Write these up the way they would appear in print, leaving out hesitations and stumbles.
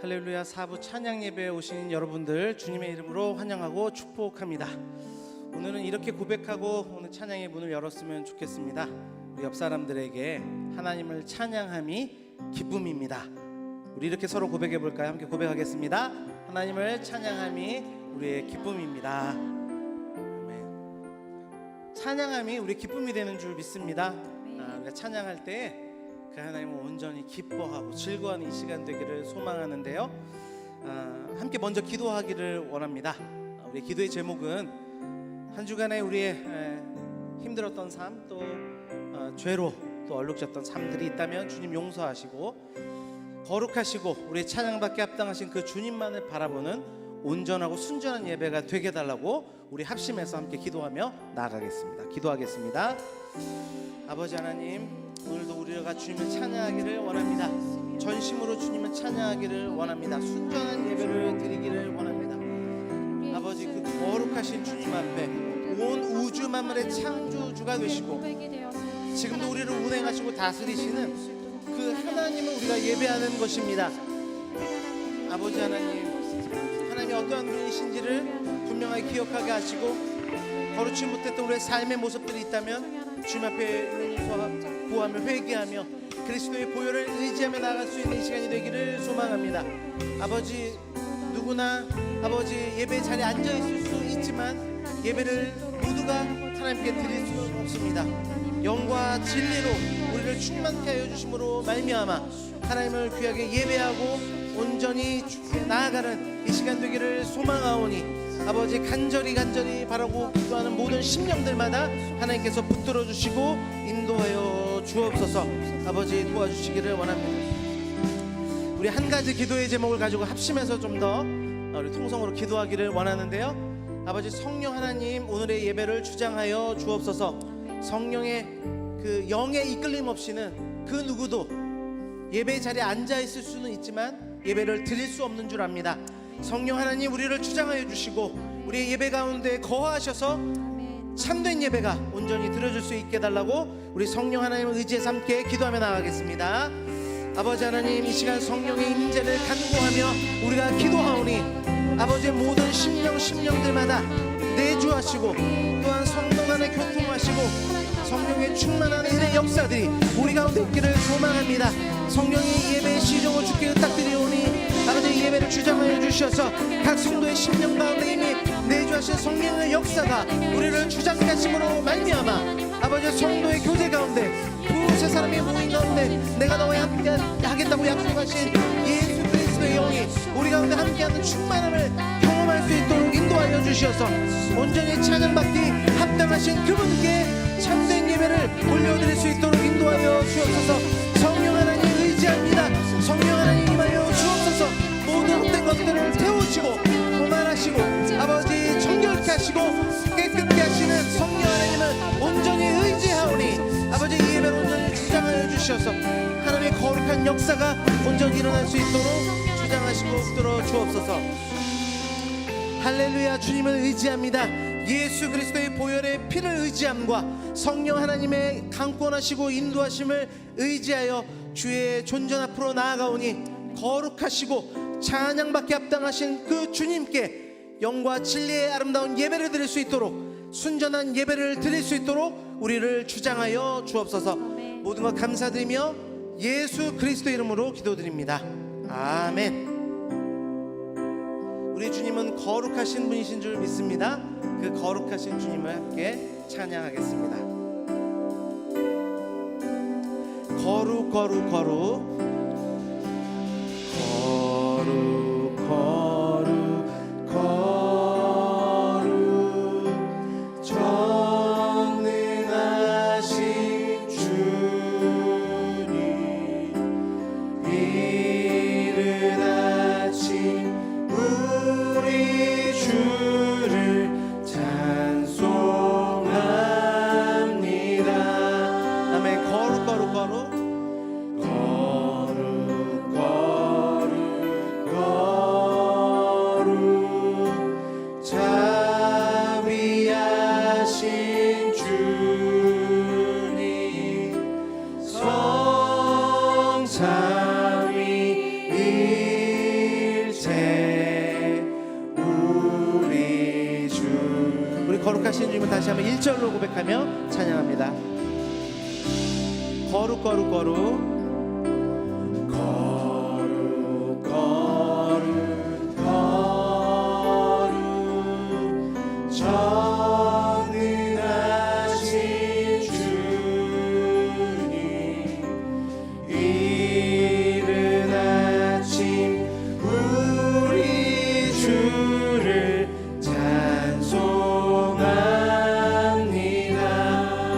할렐루야. 4부 찬양 예배에 오신 여러분들 주님의 이름으로 환영하고 축복합니다. 오늘은 이렇게 고백하고 오늘 찬양의 문을 열었으면 좋겠습니다. 우리 옆 사람들에게 하나님을 찬양함이 기쁨입니다. 우리 이렇게 서로 고백해 볼까요? 함께 고백하겠습니다. 하나님을 찬양함이 우리의 기쁨입니다. 아멘. 찬양함이 우리 기쁨이 되는 줄 믿습니다. 우리가 찬양할 때 그 하나님을 온전히 기뻐하고 즐거워하는 이 시간 되기를 소망하는데요. 함께 먼저 기도하기를 원합니다. 우리 기도의 제목은 한 주간에 우리의 힘들었던 삶, 또 죄로 또 얼룩졌던 삶들이 있다면 주님 용서하시고 거룩하시고 우리의 찬양받게 합당하신 그 주님만을 바라보는 온전하고 순전한 예배가 되게 해달라고 우리 합심해서 함께 기도하며 나아가겠습니다. 기도하겠습니다. 아버지 하나님, 오늘도 우리가 주님을 찬양하기를 원합니다. 전심으로 주님을 찬양하기를 원합니다. 순전한 예배를 드리기를 원합니다. 아버지, 그 거룩하신 주님 앞에 온 우주 만물의 창조주가 되시고 지금도 우리를 운행하시고 다스리시는 그 하나님을 우리가 예배하는 것입니다. 아버지 하나님이 어떠한 분이신지를 분명하게 기억하게 하시고 거룩지 못했던 우리의 삶의 모습들이 있다면 주님 앞에 구하며 회개하며 그리스도의 보혈을 의지하며 나아갈 수 있는 시간이 되기를 소망합니다. 아버지, 누구나 아버지 예배 자리에 앉아 있을 수 있지만 예배를 모두가 하나님께 드릴 수는 없습니다. 영과 진리로 우리를 충만케 하여 주심으로 말미암아 하나님을 귀하게 예배하고 온전히 주께 나아가는 이 시간 되기를 소망하오니 아버지, 간절히 바라고 기도하는 모든 심령들마다 하나님께서 붙들어 주시고 인도하여 주옵소서. 아버지, 도와주시기를 원합니다. 우리 한 가지 기도의 제목을 가지고 합심해서 좀 더 우리 통성으로 기도하기를 원하는데요. 아버지, 성령 하나님, 오늘의 예배를 주장하여 주옵소서. 성령의 그 영의 이끌림 없이는 그 누구도 예배 자리에 앉아 있을 수는 있지만 예배를 드릴 수 없는 줄 압니다. 성령 하나님, 우리를 주장하여 주시고 우리의 예배 가운데 거하셔서 참된 예배가 온전히 드려질 수 있게 달라고 우리 성령 하나님을 의지해서 함께 기도하며 나가겠습니다. 아버지 하나님, 이 시간 성령의 임재를 간구하며 우리가 기도하오니 아버지의 모든 심령들마다 내주하시고 또한 성령 안에 교통하시고 성령의 충만한 은혜의 역사들이 우리 가운데 있기를 소망합니다. 성령의 예배의 시종을 주께 의탁드리오니 아버지, 예배를 주장하여 주셔서 각 성도의 심령 가운데 이미 내주하신 성령의 역사가 우리를 주장케 하심으로 말미암아 아버지, 성도의 교제 가운데 두세 사람의 모임 가운데 내가 너와 함께 하겠다고 약속하신 예수 그리스도의 영이 우리 가운데 함께하는 충만함을 경험할 수 있도록 인도하여 주셔서 온전히 찬양받기 합당하신 그분께 참된 예배를 올려드릴 수 있도록 인도하여 주옵소서. 성령 하나님 의지합니다. 성령 하나님 임하여 주옵소서. 모든 헛된 것들을 태우시고 도말하시고 아버지, 정결케 하시고 깨끗게 하시는 성령 하나님을 온전히 의지하오니 아버지, 이 예배를 온전히 주장하여 주셔서 하나님의 거룩한 역사가 온전히 일어날 수 있도록 주장하시고 붙들어 주옵소서. 할렐루야. 주님을 의지합니다. 예수 그리스도의 보혈의 피를 의지함과 성령 하나님의 강권하시고 인도하심을 의지하여 주의 존전 앞으로 나아가오니 거룩하시고 찬양받게 합당하신 그 주님께 영과 진리의 아름다운 예배를 드릴 수 있도록 순전한 예배를 드릴 수 있도록 우리를 주장하여 주옵소서. 모든 것 감사드리며 예수 그리스도 이름으로 기도드립니다. 아멘. 우리 주님은 거룩하신 분이신 줄 믿습니다. 그 거룩하신 주님을 함께 찬양하겠습니다. 거룩 거룩 거룩 거룩 거룩 거룩 전능하신 주님, 이른 아침 우리 주를 찬송합니다. 아멘. 거룩 거룩 거룩 성삼위일 거룩하신 주님을 다시 한번 1절로 고백하며 찬양합니다. 거룩 거룩 거룩 거룩 거룩 거룩 전능하신 주님 이른 아침 우리 주를 찬송합니다.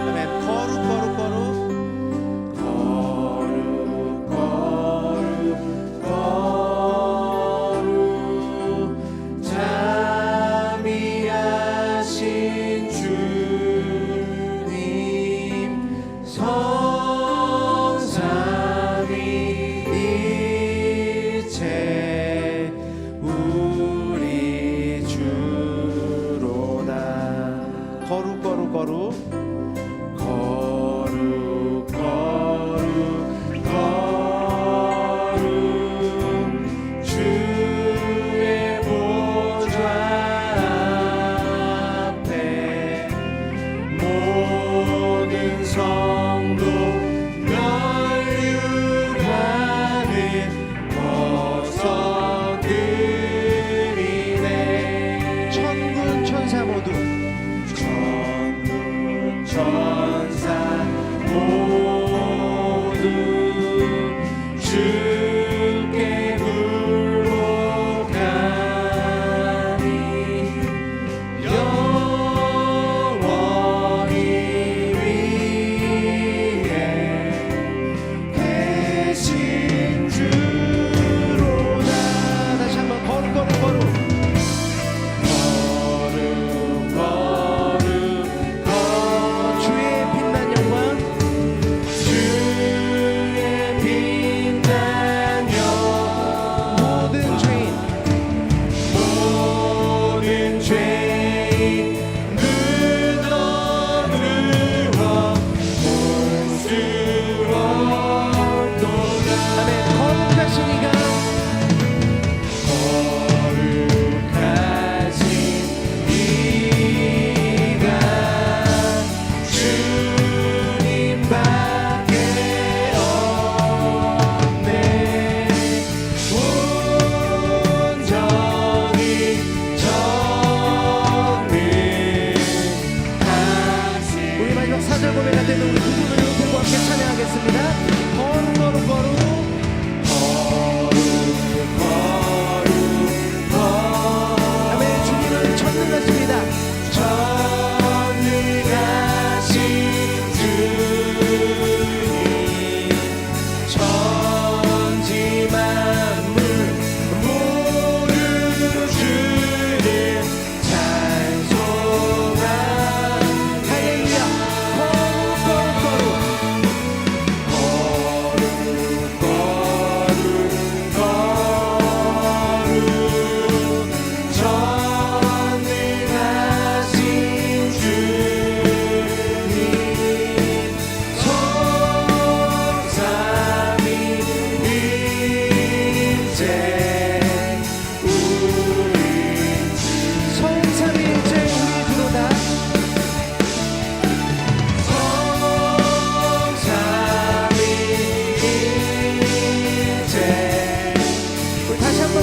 아멘. 거룩 거룩 거룩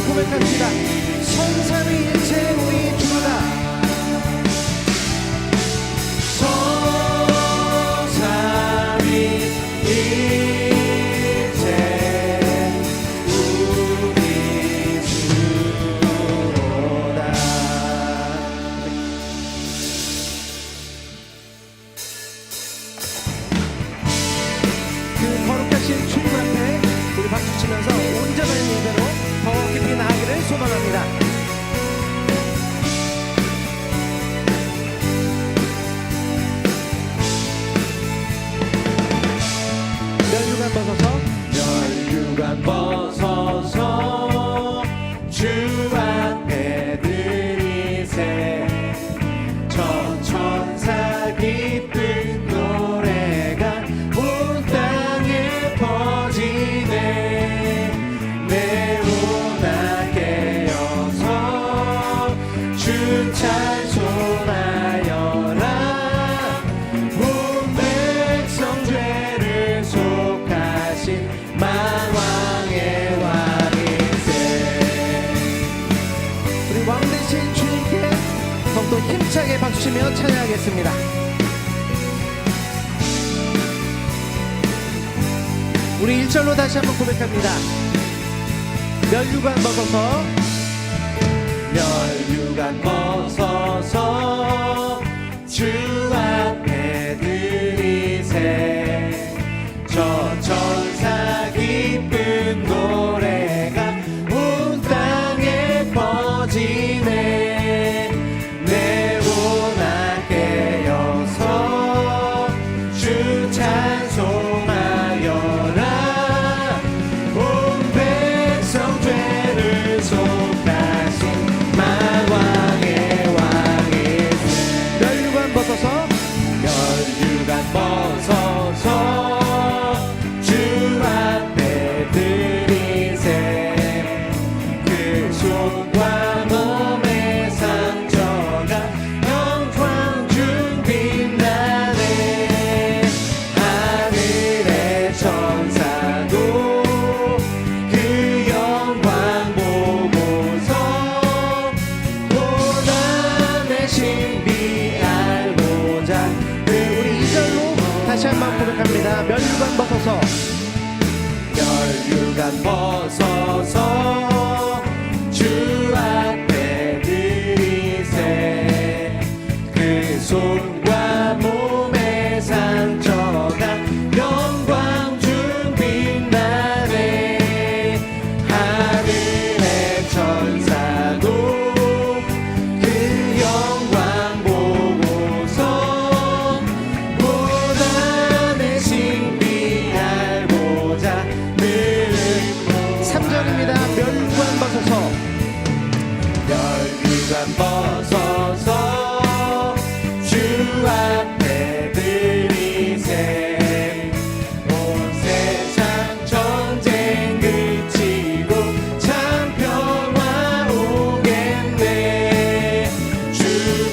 고백합시다. 성삼위일체 우리 주다. 박수치면서 온전한 예배로 더 깊이 나아가기를 소망합니다. 면류관 벗어서 주 앞에 들이세 저 천사 기쁜 노래가 온 땅에 퍼지네. 내로나 깨어서 주 찬송하여 주시며 찬양하겠습니다. 우리 1절로 다시 한번 고백합니다. 면류관 벗어서 멸류관 벗어서 주 앞에 드리세. 저 천사 기쁜 노래가 온 땅에 퍼지네. 네오나 깨어서 주 찬송하여라. 온 백성 죄를 속하신 만왕의 왕이세. 면류관 벗어서 멸류관 벗어서 주 앞에 드리세. 그 손과 몸의 상처가 영광 중 빛나네. 하늘의 천사도 그 영광 보고서 고난의 신비 알고자. 우리 2절로 다시 한번 고백합니다. 면류관 벗어서 멸류관 벗어서 주 앞에 드리세. 그 손과 몸의 상처가 영광 중 빛나네. 하늘의 천사도 그 영광 보고서 고난의 신비 알고자. 3절입니다. 면류관 벗어서 멸류관 벗어서 주 앞에 드리세. 온 세상 전쟁 그치고 참 평화 오겠네. 주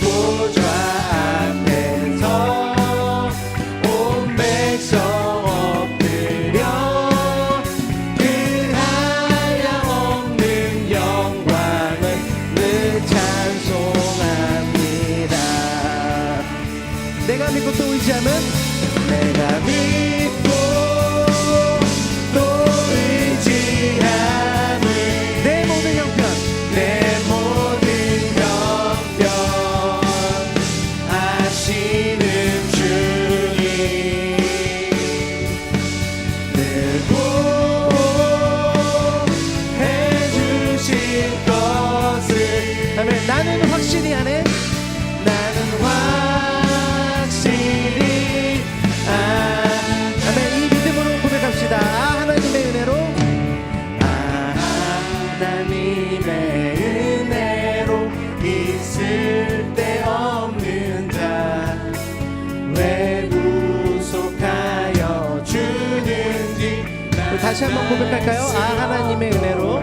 보좌 앞에서 온 백성 엎드려 그 한량없는 영광을 늘 찬송합니다. 내가 믿고 또 의지하면 내가 믿고 또 의지함을 내 모든 형편 내 모든 형편 아시는 주님. 늘 보호해 주실 것을. 아멘. 나는 확실히 하네. 나는 확실히 아멘. 이 믿음으로 고백합시다. 하나님의 은혜로 하나님의 은혜로 있을 데 없는 자 왜 구속하여 주는지. 다시 한번 고백할까요? 하나님의 은혜로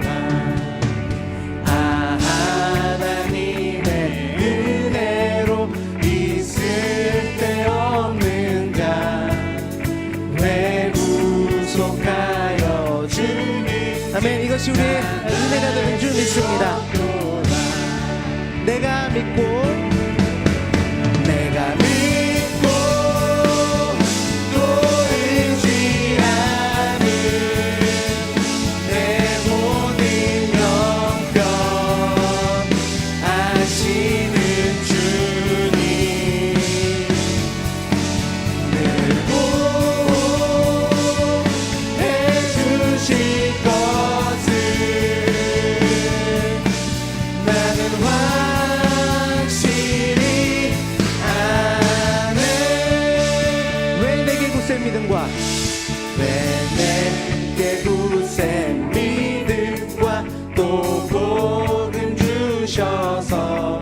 하나님의 은혜로 있을 데 없는 자 왜 구속하여 주니. 아멘. 이것이 우리의 은혜가 되는 줄 믿습니다. 내가 믿고 내가 믿고 또 의지하는 내 모든 형편 아시는 주님. 늘 보호해 주실 것을 나는 확실히 아네. 왜 내게 굳센 믿음과 왜 내게 굳센 믿음과 또 복음 주셔서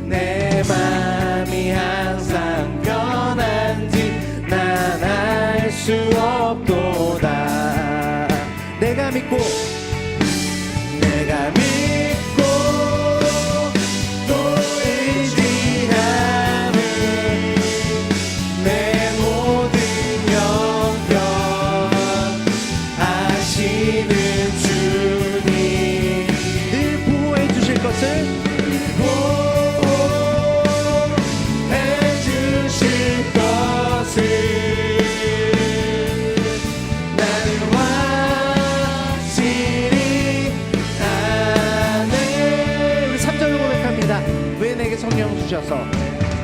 내 맘이 항상 편한지 난 알 수 없도다. 내가 믿고 내가 믿고 또 의지하는 내 모든 형편 아시는 주님. 늘 보호해 주실 것을 보호해 주셔서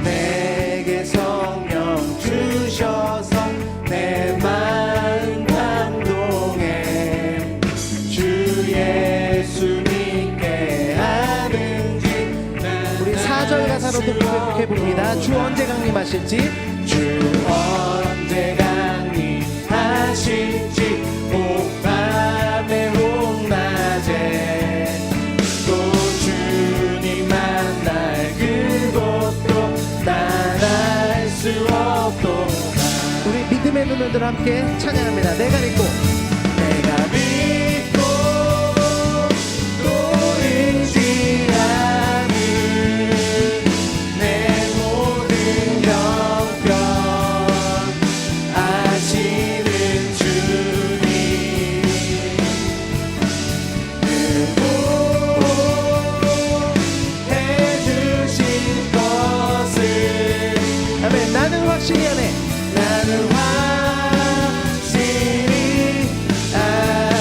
내게 성령 주셔서 내 마음 감동해 주 예수 믿게 하는지. 우리 4절 가사로도 고백해 봅니다. 주 언제 강림하실지, 주 언제 강림하실지, 혹밤에 혹낮에 또 주님 만날 그곳도 난 알 수 없도다. 우리 믿음의 눈을 들어 함께 찬양합니다. 내가 믿고 내가 믿고 또 의지하는 내 모든 형편 아시는 주님, 해주신 것을. 아멘. 나는 확실히 하네. 나는 확실히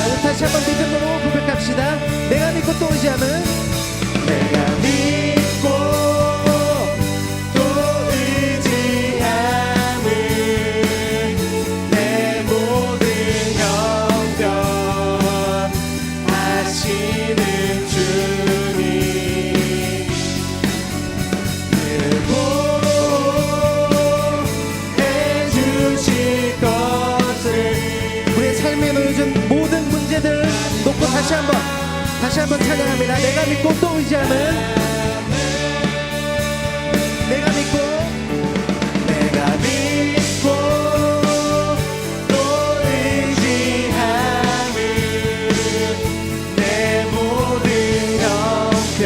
우리 다시 한번 믿음으로 고백합시다. 내가 믿고 또 의지함은, 내가 믿고 또 의지함은 내 모든 형편 아시는 주님, 그리고 해주실 것을. 우리의 삶에 놓여진 모든 문제들 놓고 다시 한번 찬양합니다. 내가 믿고 또 의지함은, 내가 믿고 내가 믿고 또 의지함은 내 모든 형편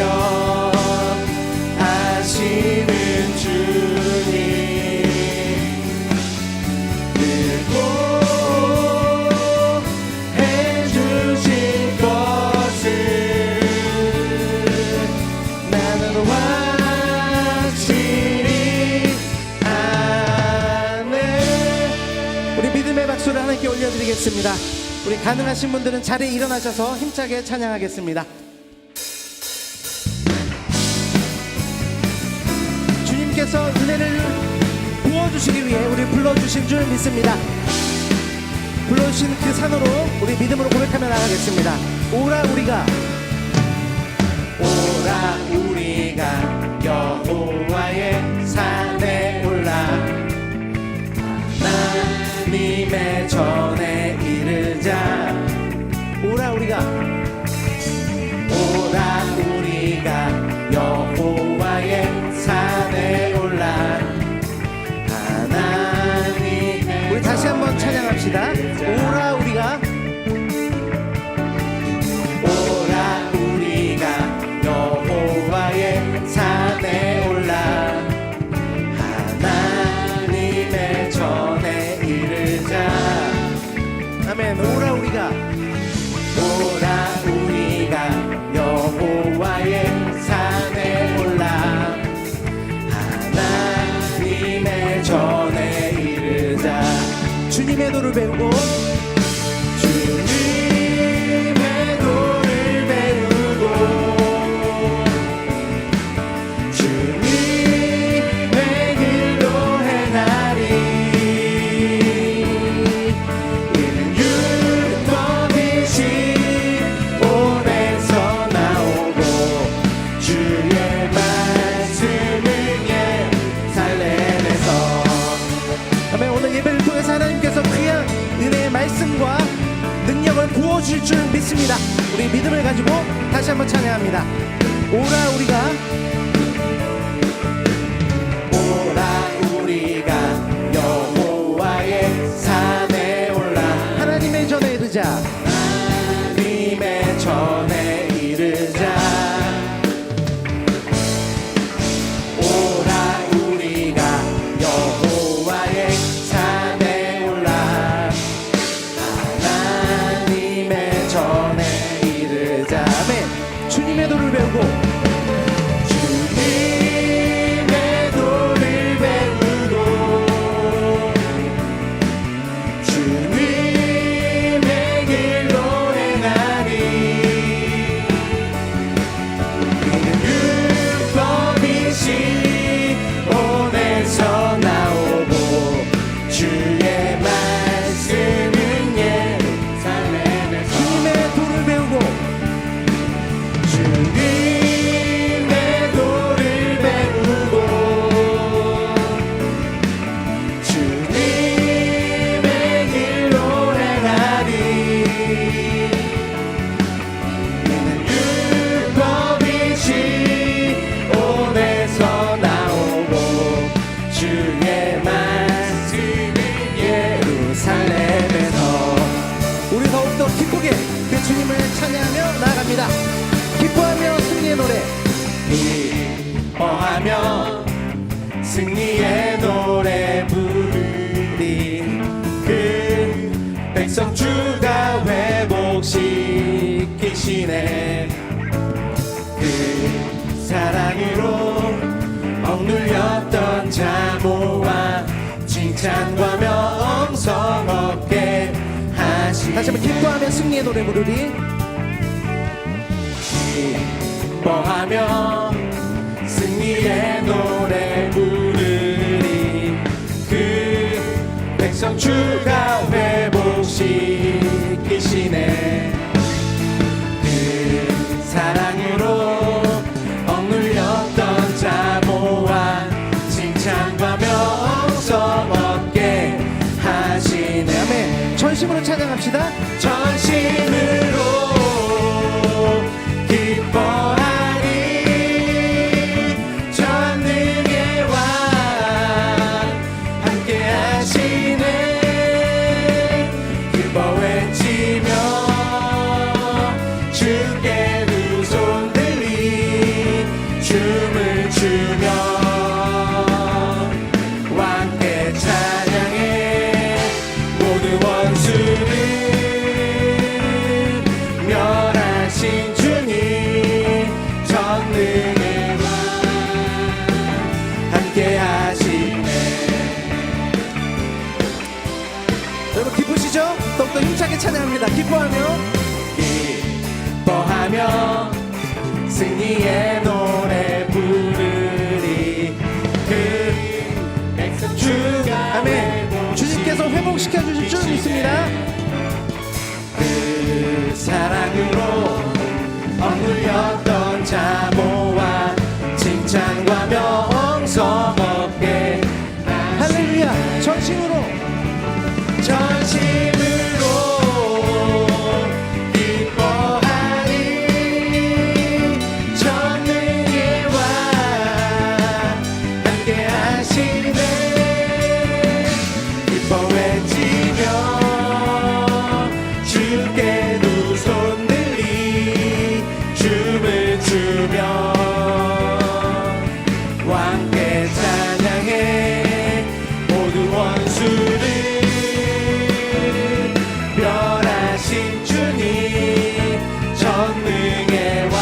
아시는 주님, 그리고 해주실 것을 나는 확실히 아네. 우리 믿음의 박수를 하나님께 올려드리겠습니다. 우리 가능하신 분들은 자리에 일어나셔서 힘차게 찬양하겠습니다. 주님께서 은혜를 부어주시기 위해 우리 불러주신 줄 믿습니다. 불러주신 그 산으로 우리 믿음으로 고백하며 나가겠습니다. 오라 우리가 여호와의 산에 올라 하나님의 전에 이르자. 오라 우리가 여호와의 산에 올라 하나님의. 우리 다시 한번 찬양합시다. 오라 우리가 여호와의 산에 올라 하나님의 전에 이르자. 아멘. 오라 우리가 여호와의 산에 올라 하나님의 전에 이르자. 주님의 도를 배우고 주님의 도를 배우고 주님의 길로 행하리. 이는 율법이신 오래서 나오고 주의 말씀을 살렘에서. 아멘. 오늘 예배를 통해서 하나님께서 귀한 은혜의 말씀과 능력을 부어주실 줄 믿습니다. 우리 믿음을 가지고 다시 한번 찬양합니다. 오라 우리가 여호와의 산에 올라 하나님의 전에 이르자. 하나님의 전에 이르자. 우리가 여호와의 산에 올라 하나님의 전에 이르자. 아멘. 주님의 도를 배우고 주님의 도를 배우고 주님의 길로 행하리. 더욱더 기쁘게 그 주님을 찬양하며 나아갑니다. 기뻐하며 승리의 노래. 기뻐하며 승리의 노래 부르리. 그 백성 주가 회복시키시네. 그 사랑으로 억눌렸던 자모와 칭찬과 명성 얻게 하시. 다시 한번 기뻐하며 승리의 노래 부르리. 기뻐하며 승리의 노래 부르리. 그 백성 주가 회복시키시네. 그 사랑으로 억눌렸던 자모와 칭찬과 명성 얻게 하시네. 아멘. 전심으로 찬양합시다. 전심으로 기뻐하리. 전능의 왕 함께 하시네. 기뻐 외치며 주께 두 손 들리 춤을 추며 왕께 찬양해. 모든 원수를 멸하신 주님 전능의 왕 함께 하시네. 여러분 기쁘시죠? 더욱더 힘차게 찬양합니다. 기뻐하며 기뻐하며 승리의 노래 부르리. 그 백성 주가 아멘. 주님께서 회복시켜 주실 줄 믿습니다. 그 사랑으로 억눌렸던 자모와 칭찬과 명성 얻게 할렐루야. 전심으로 전심으로 기뻐하리. 전능의 왕 함께 하시네. 기뻐 외치며 주께 두 손 들리 춤을 추며 왕께 찬양해. 모든 원수를 멸하신 주님 전능의 왕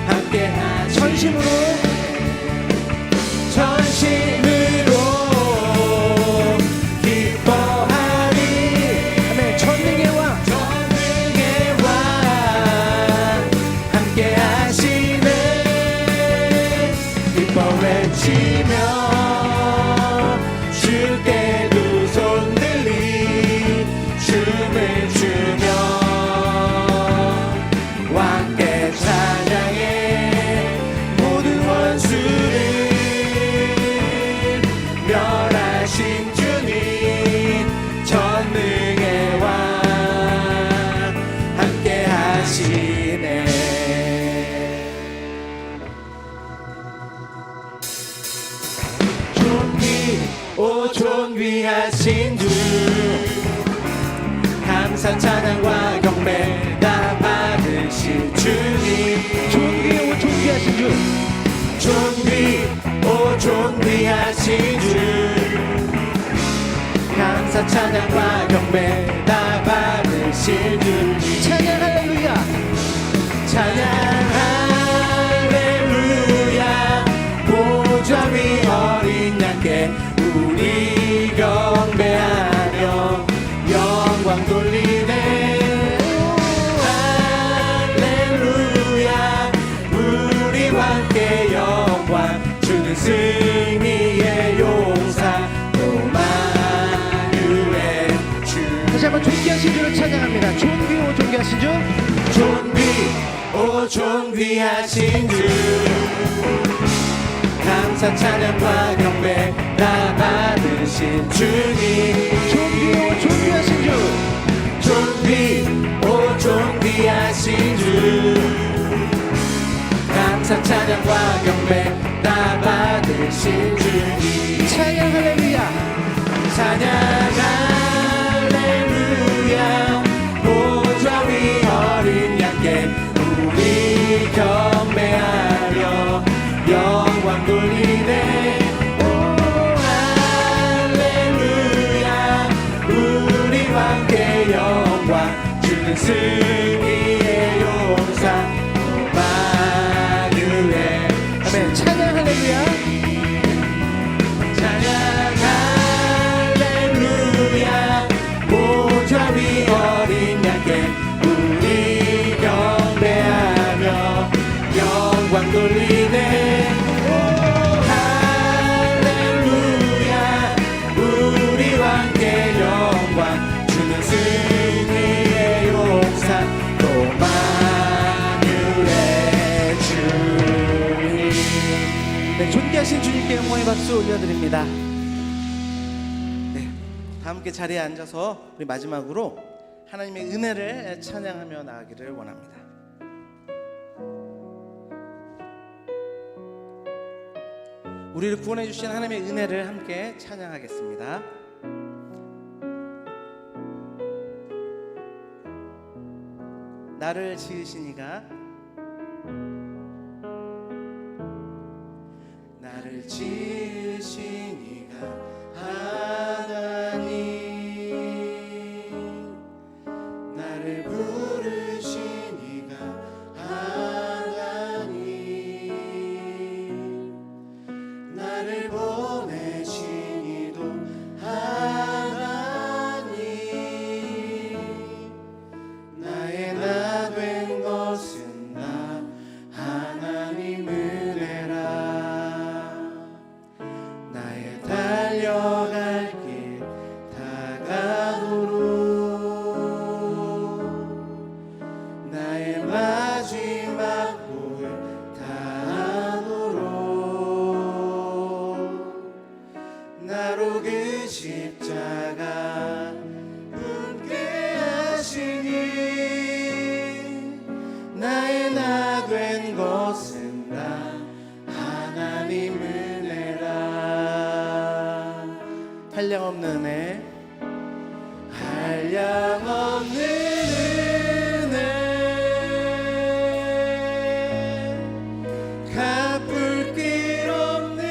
함께 하시네. 전심으로 전심으로 기뻐하리. 아멘. 전능의 왕 전능의 왕 함께 하시네. 기뻐 외치며 주께 두 손 들리 춤을 추며 왕께 찬양해. 모든 원수를 멸하신 주님 전능의 왕 함께 하시네. 존귀하신 주 감사 찬양과 경배 다 받으실 주님. 존귀하고 존귀하신 주 존귀하신 주 감사 찬양과 경배 다 받으실 주님. 찬양 할렐루야. 찬양 할렐루야. 보좌 위 어린 양께 우리 경배하며 영광 돌리네. 할렐루야. 우리 함께 영광 주는 승리의 용사 오마누엘 주. 다시 한번 존귀하신 주를 찬양합니다. 존귀하고 존귀하신 주 존귀하신 주 감사 찬양과 경배 다 받으신 주님. 존귀하고 존귀하신 주 존귀하신 주 감사 찬양과 경배 다 받으신 주님. 찬양 할렐루야. 찬양 할렐루야. 승리의 용사 마누엘. 아멘. 찬양 할렐루야. 찬양 할렐루야. 보좌 위 어린 양께 우리 경배하며 영광 돌리네. 할렐루야. 우리 왕께 영광 주는 승리의 용사 또 마누엘 주님. 네, 존귀하신 주님께 영광의 박수 올려드립니다. 네, 다 함께 자리에 앉아서 우리 마지막으로 하나님의 은혜를 찬양하며 나아가기를 원합니다. 우리를 구원해 주신 하나님의 은혜를 함께 찬양하겠습니다. 나를 지으시니가 나를 지으시니가 하나님 나를 부르시니가 하나님 나를 보내시니도 하나님 나의 나 된 것은 나 하나님 은혜라 나의 달려갈 길 다가도록 나의 마지막 골 다하도록 나로 그 십자가 붙게 하시니 나의 나 된 것은 나 하나님 은혜라. 한량없는 은혜 한량없는 은혜 갚을 길 없는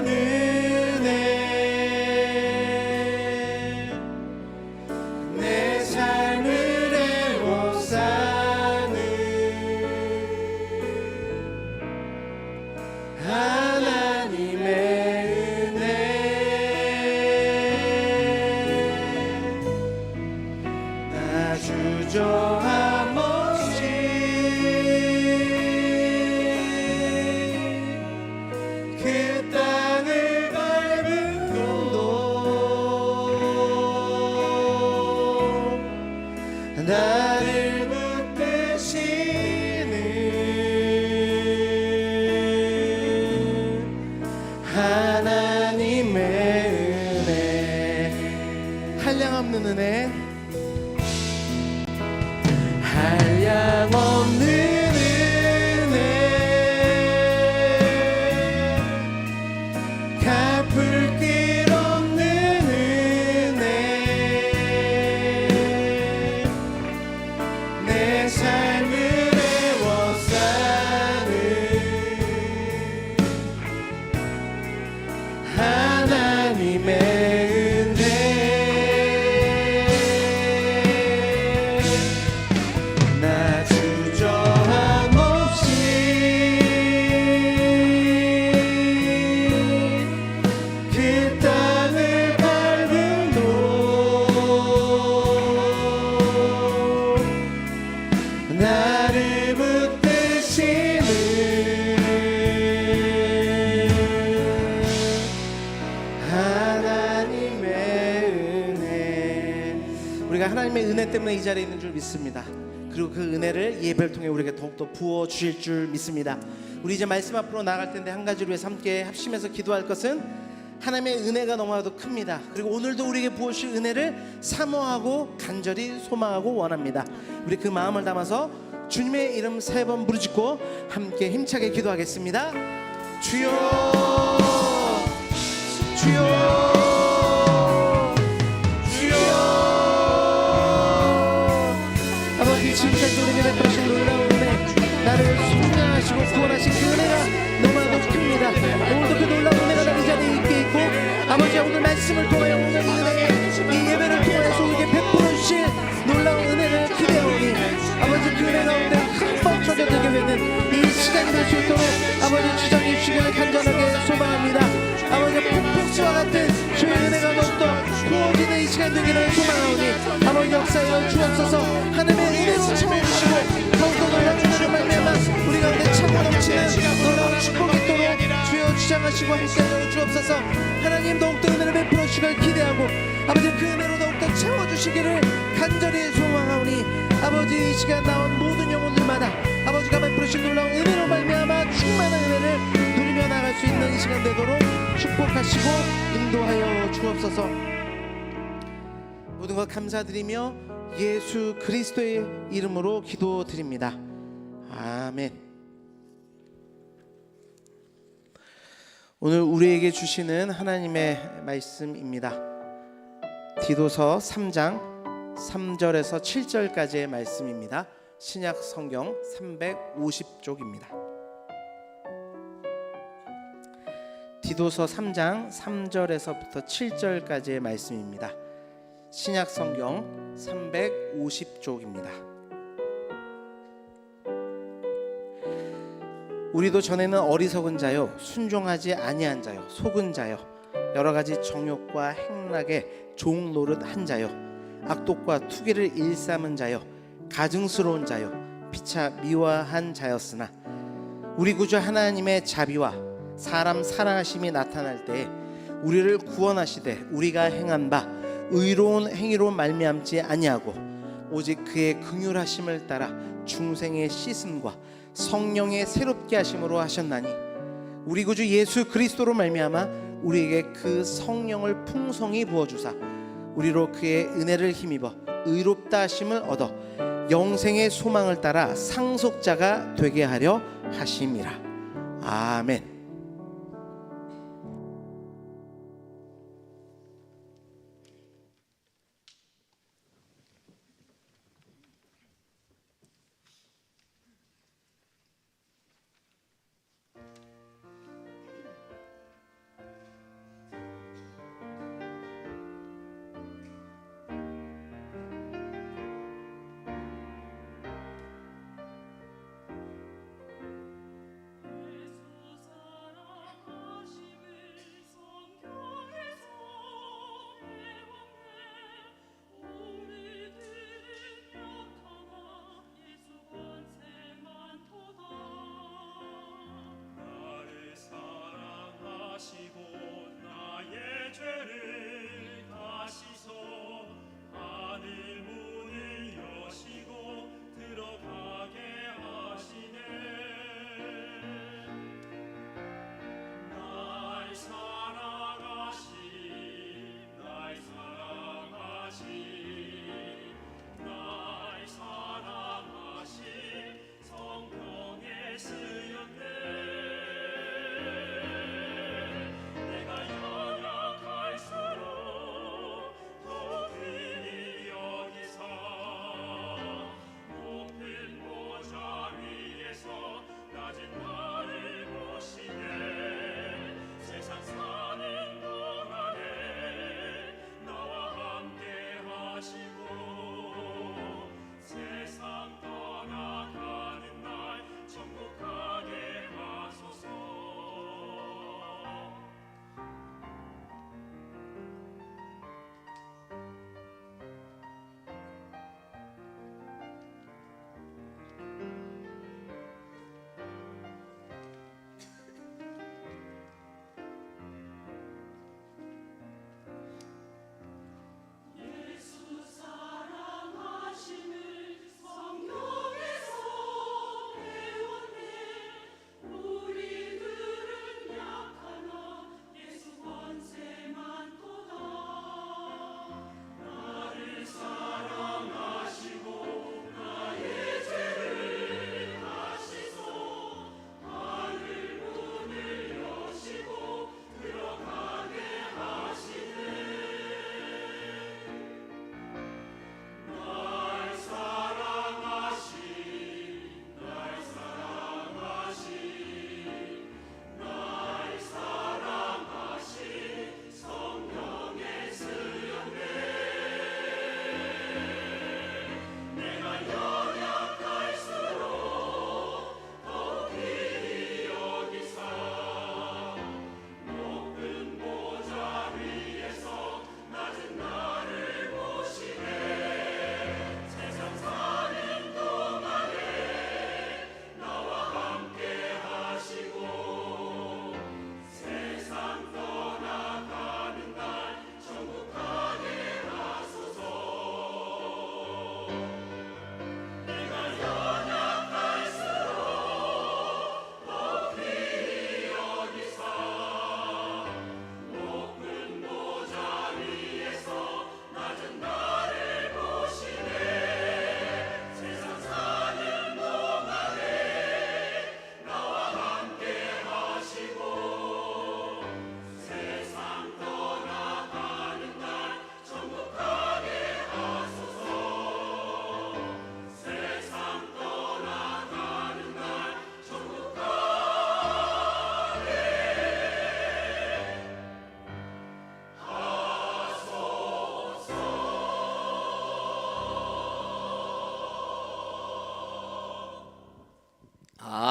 은혜 내 삶을 애워싸는 하나님의 은혜 나 주저함 없이 그 땅을 밟은 곳도 나를 붙드시는 하나님의 은혜 한량없는 은혜 한량없는 은혜 갚을 길 없는 은혜 내 삶을 애워싸는 하나님의 은혜 나 주저함 없이 그 땅을 밟은 곳 나를 붙드시는 하나님의 은혜. 우리가 하나님의 은혜 때문에 이 자리에 있는 줄 믿습니다. 그리고 그 은혜를 예배를 통해 우리에게 더욱더 부어 주실 줄 믿습니다. 우리 이제 말씀 앞으로 나아갈 텐데 한 가지를 위해서 함께 합심해서 기도할 것은 하나님의 은혜가 너무나도 큽니다. 그리고 오늘도 우리에게 부어주실 은혜를 사모하고 간절히 소망하고 원합니다. 우리 그 마음을 담아서 주님의 이름 3번 부르짖고 함께 힘차게 기도하겠습니다. 주여 주여 아버지 지금까지 우리에게 베푸신 놀라운 은혜 나를 속량하시고 구원하신 그 은혜가 너무나도 큽니다. 오늘도 그 놀라운 은혜가 나의 자리에 있게 있고 아버지 오늘 말씀을 통하여 오늘 이 은혜 이 예배를 통해서 우리에게 베풀어 주실 놀라운 은혜를 기대하오니 수 있도록 아버지 주장해 주시기를 간절하게 소망합니다. 아버지 폭풍수와 같은 주의 은혜가 더욱더 부어지는 이 시간 되기를 소망하오니 아버지 역사여 주옵소서. 하나님의 은혜로 채워주시고 더욱더 놀라운 은혜로 말미암아 우리 가운데 차고 넘치는 놀라운 축복이 있도록 주여 주장하시고 함께하여 주옵소서. 하나님 더욱더 은혜를 베풀어 주시길 기대하고 아버지 그 은혜로 더욱더 채워주시기를 간절히 소망하오니 아버지 이 시간 나온 모든 영혼들마다 아버지가 베풀으신 놀라운 은혜로 말미암아 충만한 은혜를 누리며 나갈 수 있는 이 시간 되도록 축복하시고 인도하여 주옵소서. 모든 것 감사드리며 예수 그리스도의 이름으로 기도드립니다. 아멘. 오늘 우리에게 주시는 하나님의 말씀입니다. 디도서 3장 3절에서 7절까지의 말씀입니다. 신약 성경 350쪽입니다. 디도서 3장 3절에서부터 7절까지의 말씀입니다. 신약 성경 350쪽입니다. 우리도 전에는 어리석은 자요 순종하지 아니한 자요 속은 자요 여러 가지 정욕과 행락에 종 노릇한 자요 악독과 투기를 일삼은 자요 가증스러운 자요 피차 미화한 자였으나 우리 구주 하나님의 자비와 사람 사랑하심이 나타날 때에 우리를 구원하시되 우리가 행한 바 의로운 행위로 말미암지 아니하고 오직 그의 긍휼하심을 따라 중생의 씻음과 성령의 새롭게 하심으로 하셨나니 우리 구주 예수 그리스도로 말미암아 우리에게 그 성령을 풍성히 부어주사 우리로 그의 은혜를 힘입어 의롭다 하심을 얻어 영생의 소망을 따라 상속자가 되게 하려 하심이라. 아멘.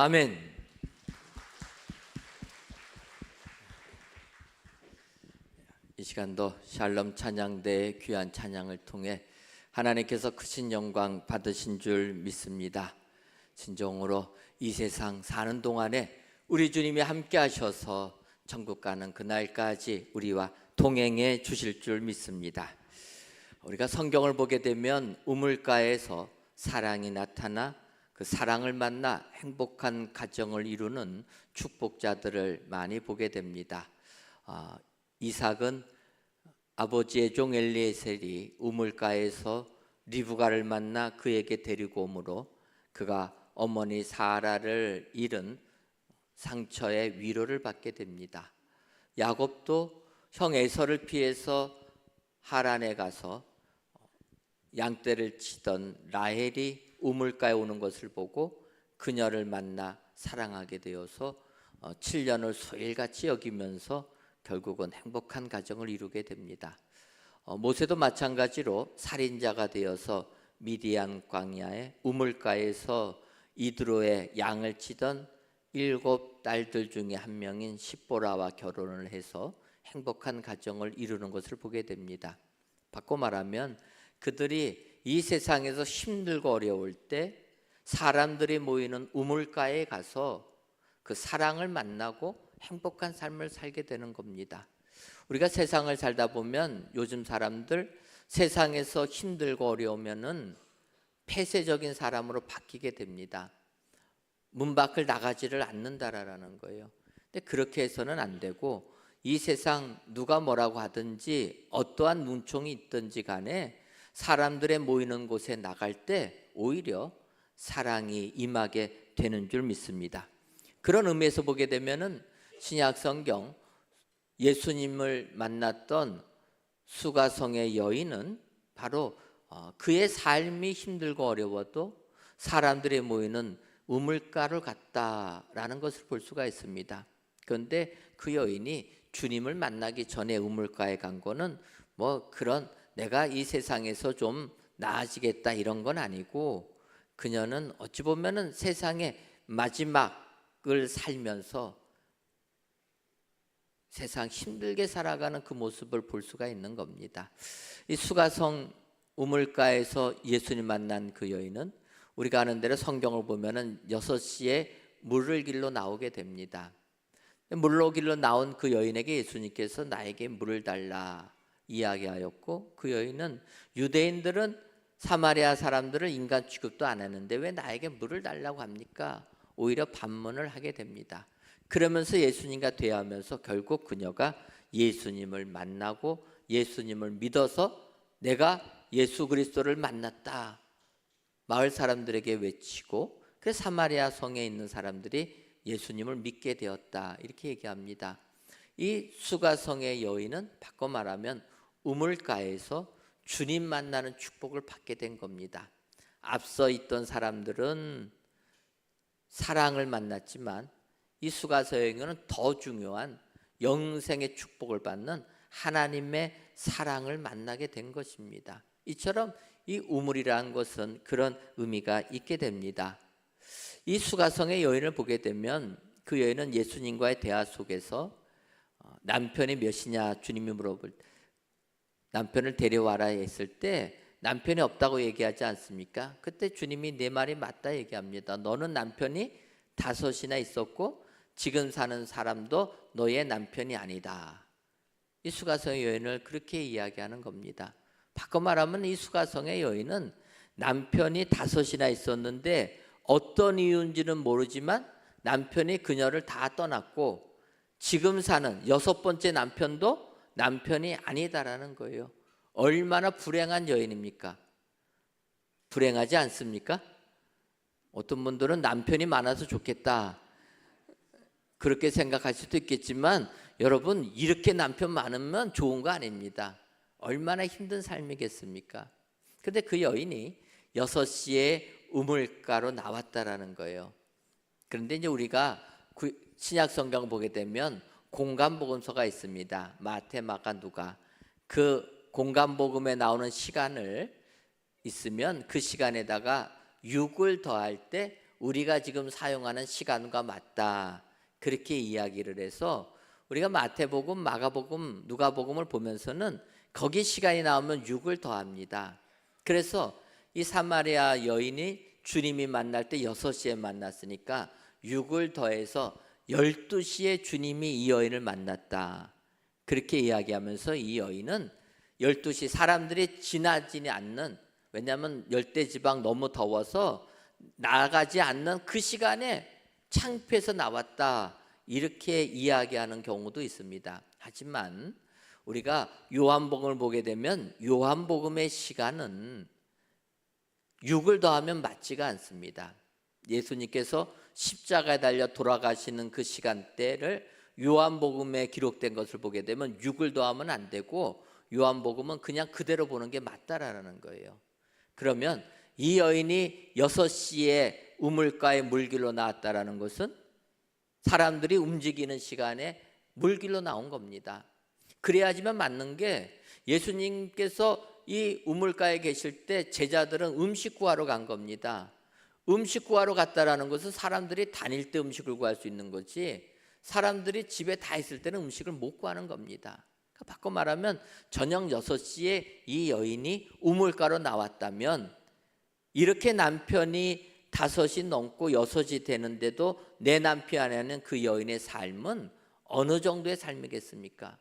아멘. 이 시간도 샬롬 찬양대의 귀한 찬양을 통해 하나님께서 크신 영광 받으신 줄 믿습니다. 진정으로 이 세상 사는 동안에 우리 주님이 함께 하셔서 천국 가는 그날까지 우리와 동행해 주실 줄 믿습니다. 우리가 성경을 보게 되면 우물가에서 사랑이 나타나 그 사랑을 만나 행복한 가정을 이루는 축복자들을 많이 보게 됩니다. 이삭은 아버지의 종 엘리에셀이 우물가에서 리브가를 만나 그에게 데리고 오므로 그가 어머니 사라를 잃은 상처의 위로를 받게 됩니다. 야곱도 형 에서를 피해서 하란에 가서 양떼를 치던 라헬이 우물가에 오는 것을 보고 그녀를 만나 사랑하게 되어서 7년을 소일같이 여기면서 결국은 행복한 가정을 이루게 됩니다. 모세도 마찬가지로 살인자가 되어서 미디안 광야의 우물가에서 이드로의 양을 치던 7 딸들 중에 한 명인 십보라와 결혼을 해서 행복한 가정을 이루는 것을 보게 됩니다. 바꿔 말하면 그들이 이 세상에서 힘들고 어려울 때 사람들이 모이는 우물가에 가서 그 사랑을 만나고 행복한 삶을 살게 되는 겁니다. 우리가 세상을 살다 보면 요즘 사람들 세상에서 힘들고 어려우면은 폐쇄적인 사람으로 바뀌게 됩니다. 문 밖을 나가지를 않는다라는 거예요. 근데 그렇게 해서는 안 되고 이 세상 누가 뭐라고 하든지 어떠한 눈총이 있든지 간에 사람들의 모이는 곳에 나갈 때 오히려 사랑이 임하게 되는 줄 믿습니다. 그런 의미에서 보게 되면은 신약 성경 예수님을 만났던 수가성의 여인은 바로 그의 삶이 힘들고 어려워도 사람들이 모이는 우물가를 갔다라는 것을 볼 수가 있습니다. 그런데 그 여인이 주님을 만나기 전에 우물가에 간 거는 뭐 그런 내가 이 세상에서 좀 나아지겠다 이런 건 아니고 그녀는 어찌 보면은 세상의 마지막을 살면서 세상 힘들게 살아가는 그 모습을 볼 수가 있는 겁니다. 이 수가성 우물가에서 예수님 만난 그 여인은 우리가 아는 대로 성경을 보면은 6시에 물을 길러 나오게 됩니다. 물로 길러 나온 그 여인에게 예수님께서 나에게 물을 달라 이야기하였고 그 여인은 유대인들은 사마리아 사람들을 인간 취급도 안 했는데 왜 나에게 물을 달라고 합니까? 오히려 반문을 하게 됩니다. 그러면서 예수님과 대하면서 결국 그녀가 예수님을 만나고 예수님을 믿어서 내가 예수 그리스도를 만났다 마을 사람들에게 외치고 그 사마리아 성에 있는 사람들이 예수님을 믿게 되었다 이렇게 얘기합니다. 이 수가성의 여인은 바꿔 말하면 우물가에서 주님 만나는 축복을 받게 된 겁니다. 앞서 있던 사람들은 사랑을 만났지만 이 수가성 여인은 더 중요한 영생의 축복을 받는 하나님의 사랑을 만나게 된 것입니다. 이처럼 이 우물이라는 것은 그런 의미가 있게 됩니다. 이 수가성의 여인을 보게 되면 그 여인은 예수님과의 대화 속에서 남편이 몇이냐 주님이 물어볼 때 남편을 데려와라 했을 때 남편이 없다고 얘기하지 않습니까? 그때 주님이 내 말이 맞다 얘기합니다. 너는 남편이 5이나 있었고 지금 사는 사람도 너의 남편이 아니다. 이 수가성의 여인을 그렇게 이야기하는 겁니다. 바꿔 말하면 이 수가성의 여인은 남편이 5이나 있었는데 어떤 이유인지는 모르지만 남편이 그녀를 다 떠났고 지금 사는 6번째 남편도 남편이 아니다라는 거예요. 얼마나 불행한 여인입니까? 불행하지 않습니까? 어떤 분들은 남편이 많아서 좋겠다 그렇게 생각할 수도 있겠지만 여러분 이렇게 남편 많으면 좋은 거 아닙니다. 얼마나 힘든 삶이겠습니까? 그런데 그 여인이 6시에 우물가로 나왔다라는 거예요. 그런데 이제 우리가 신약 성경을 보게 되면 공간복음서가 있습니다. 마태, 마가, 누가. 그 공간복음에 나오는 시간을 있으면 그 시간에다가 6을 더할 때 우리가 지금 사용하는 시간과 맞다. 그렇게 이야기를 해서 우리가 마태복음, 마가복음, 누가복음을 보면서는 거기 시간이 나오면 6을 더합니다. 그래서 이 사마리아 여인이 주님이 만날 때 6시에 만났으니까 6을 더해서 12시에 주님이 이 여인을 만났다. 그렇게 이야기하면서 이 여인은 12시 사람들이 지나지는 않는, 왜냐하면 열대지방 너무 더워서 나가지 않는 그 시간에 창피해서 나왔다. 이렇게 이야기하는 경우도 있습니다. 하지만 우리가 요한복음을 보게 되면 요한복음의 시간은 6을 더하면 맞지가 않습니다. 예수님께서 십자가에 달려 돌아가시는 그 시간대를 요한복음에 기록된 것을 보게 되면 6을 더하면 안 되고 요한복음은 그냥 그대로 보는 게 맞다라는 거예요. 그러면 이 여인이 6시에 우물가에 물길로 나왔다라는 것은 사람들이 움직이는 시간에 물길로 나온 겁니다. 그래야지만 맞는 게, 예수님께서 이 우물가에 계실 때 제자들은 음식 구하러 간 겁니다. 음식 구하러 갔다라는 것은 사람들이 다닐 때 음식을 구할 수 있는 거지, 사람들이 집에 다 있을 때는 음식을 못 구하는 겁니다. 바꿔 말하면 저녁 6시에 이 여인이 우물가로 나왔다면, 이렇게 남편이 5이 넘고 6이 되는데도 내 남편에는 그 여인의 삶은 어느 정도의 삶이겠습니까?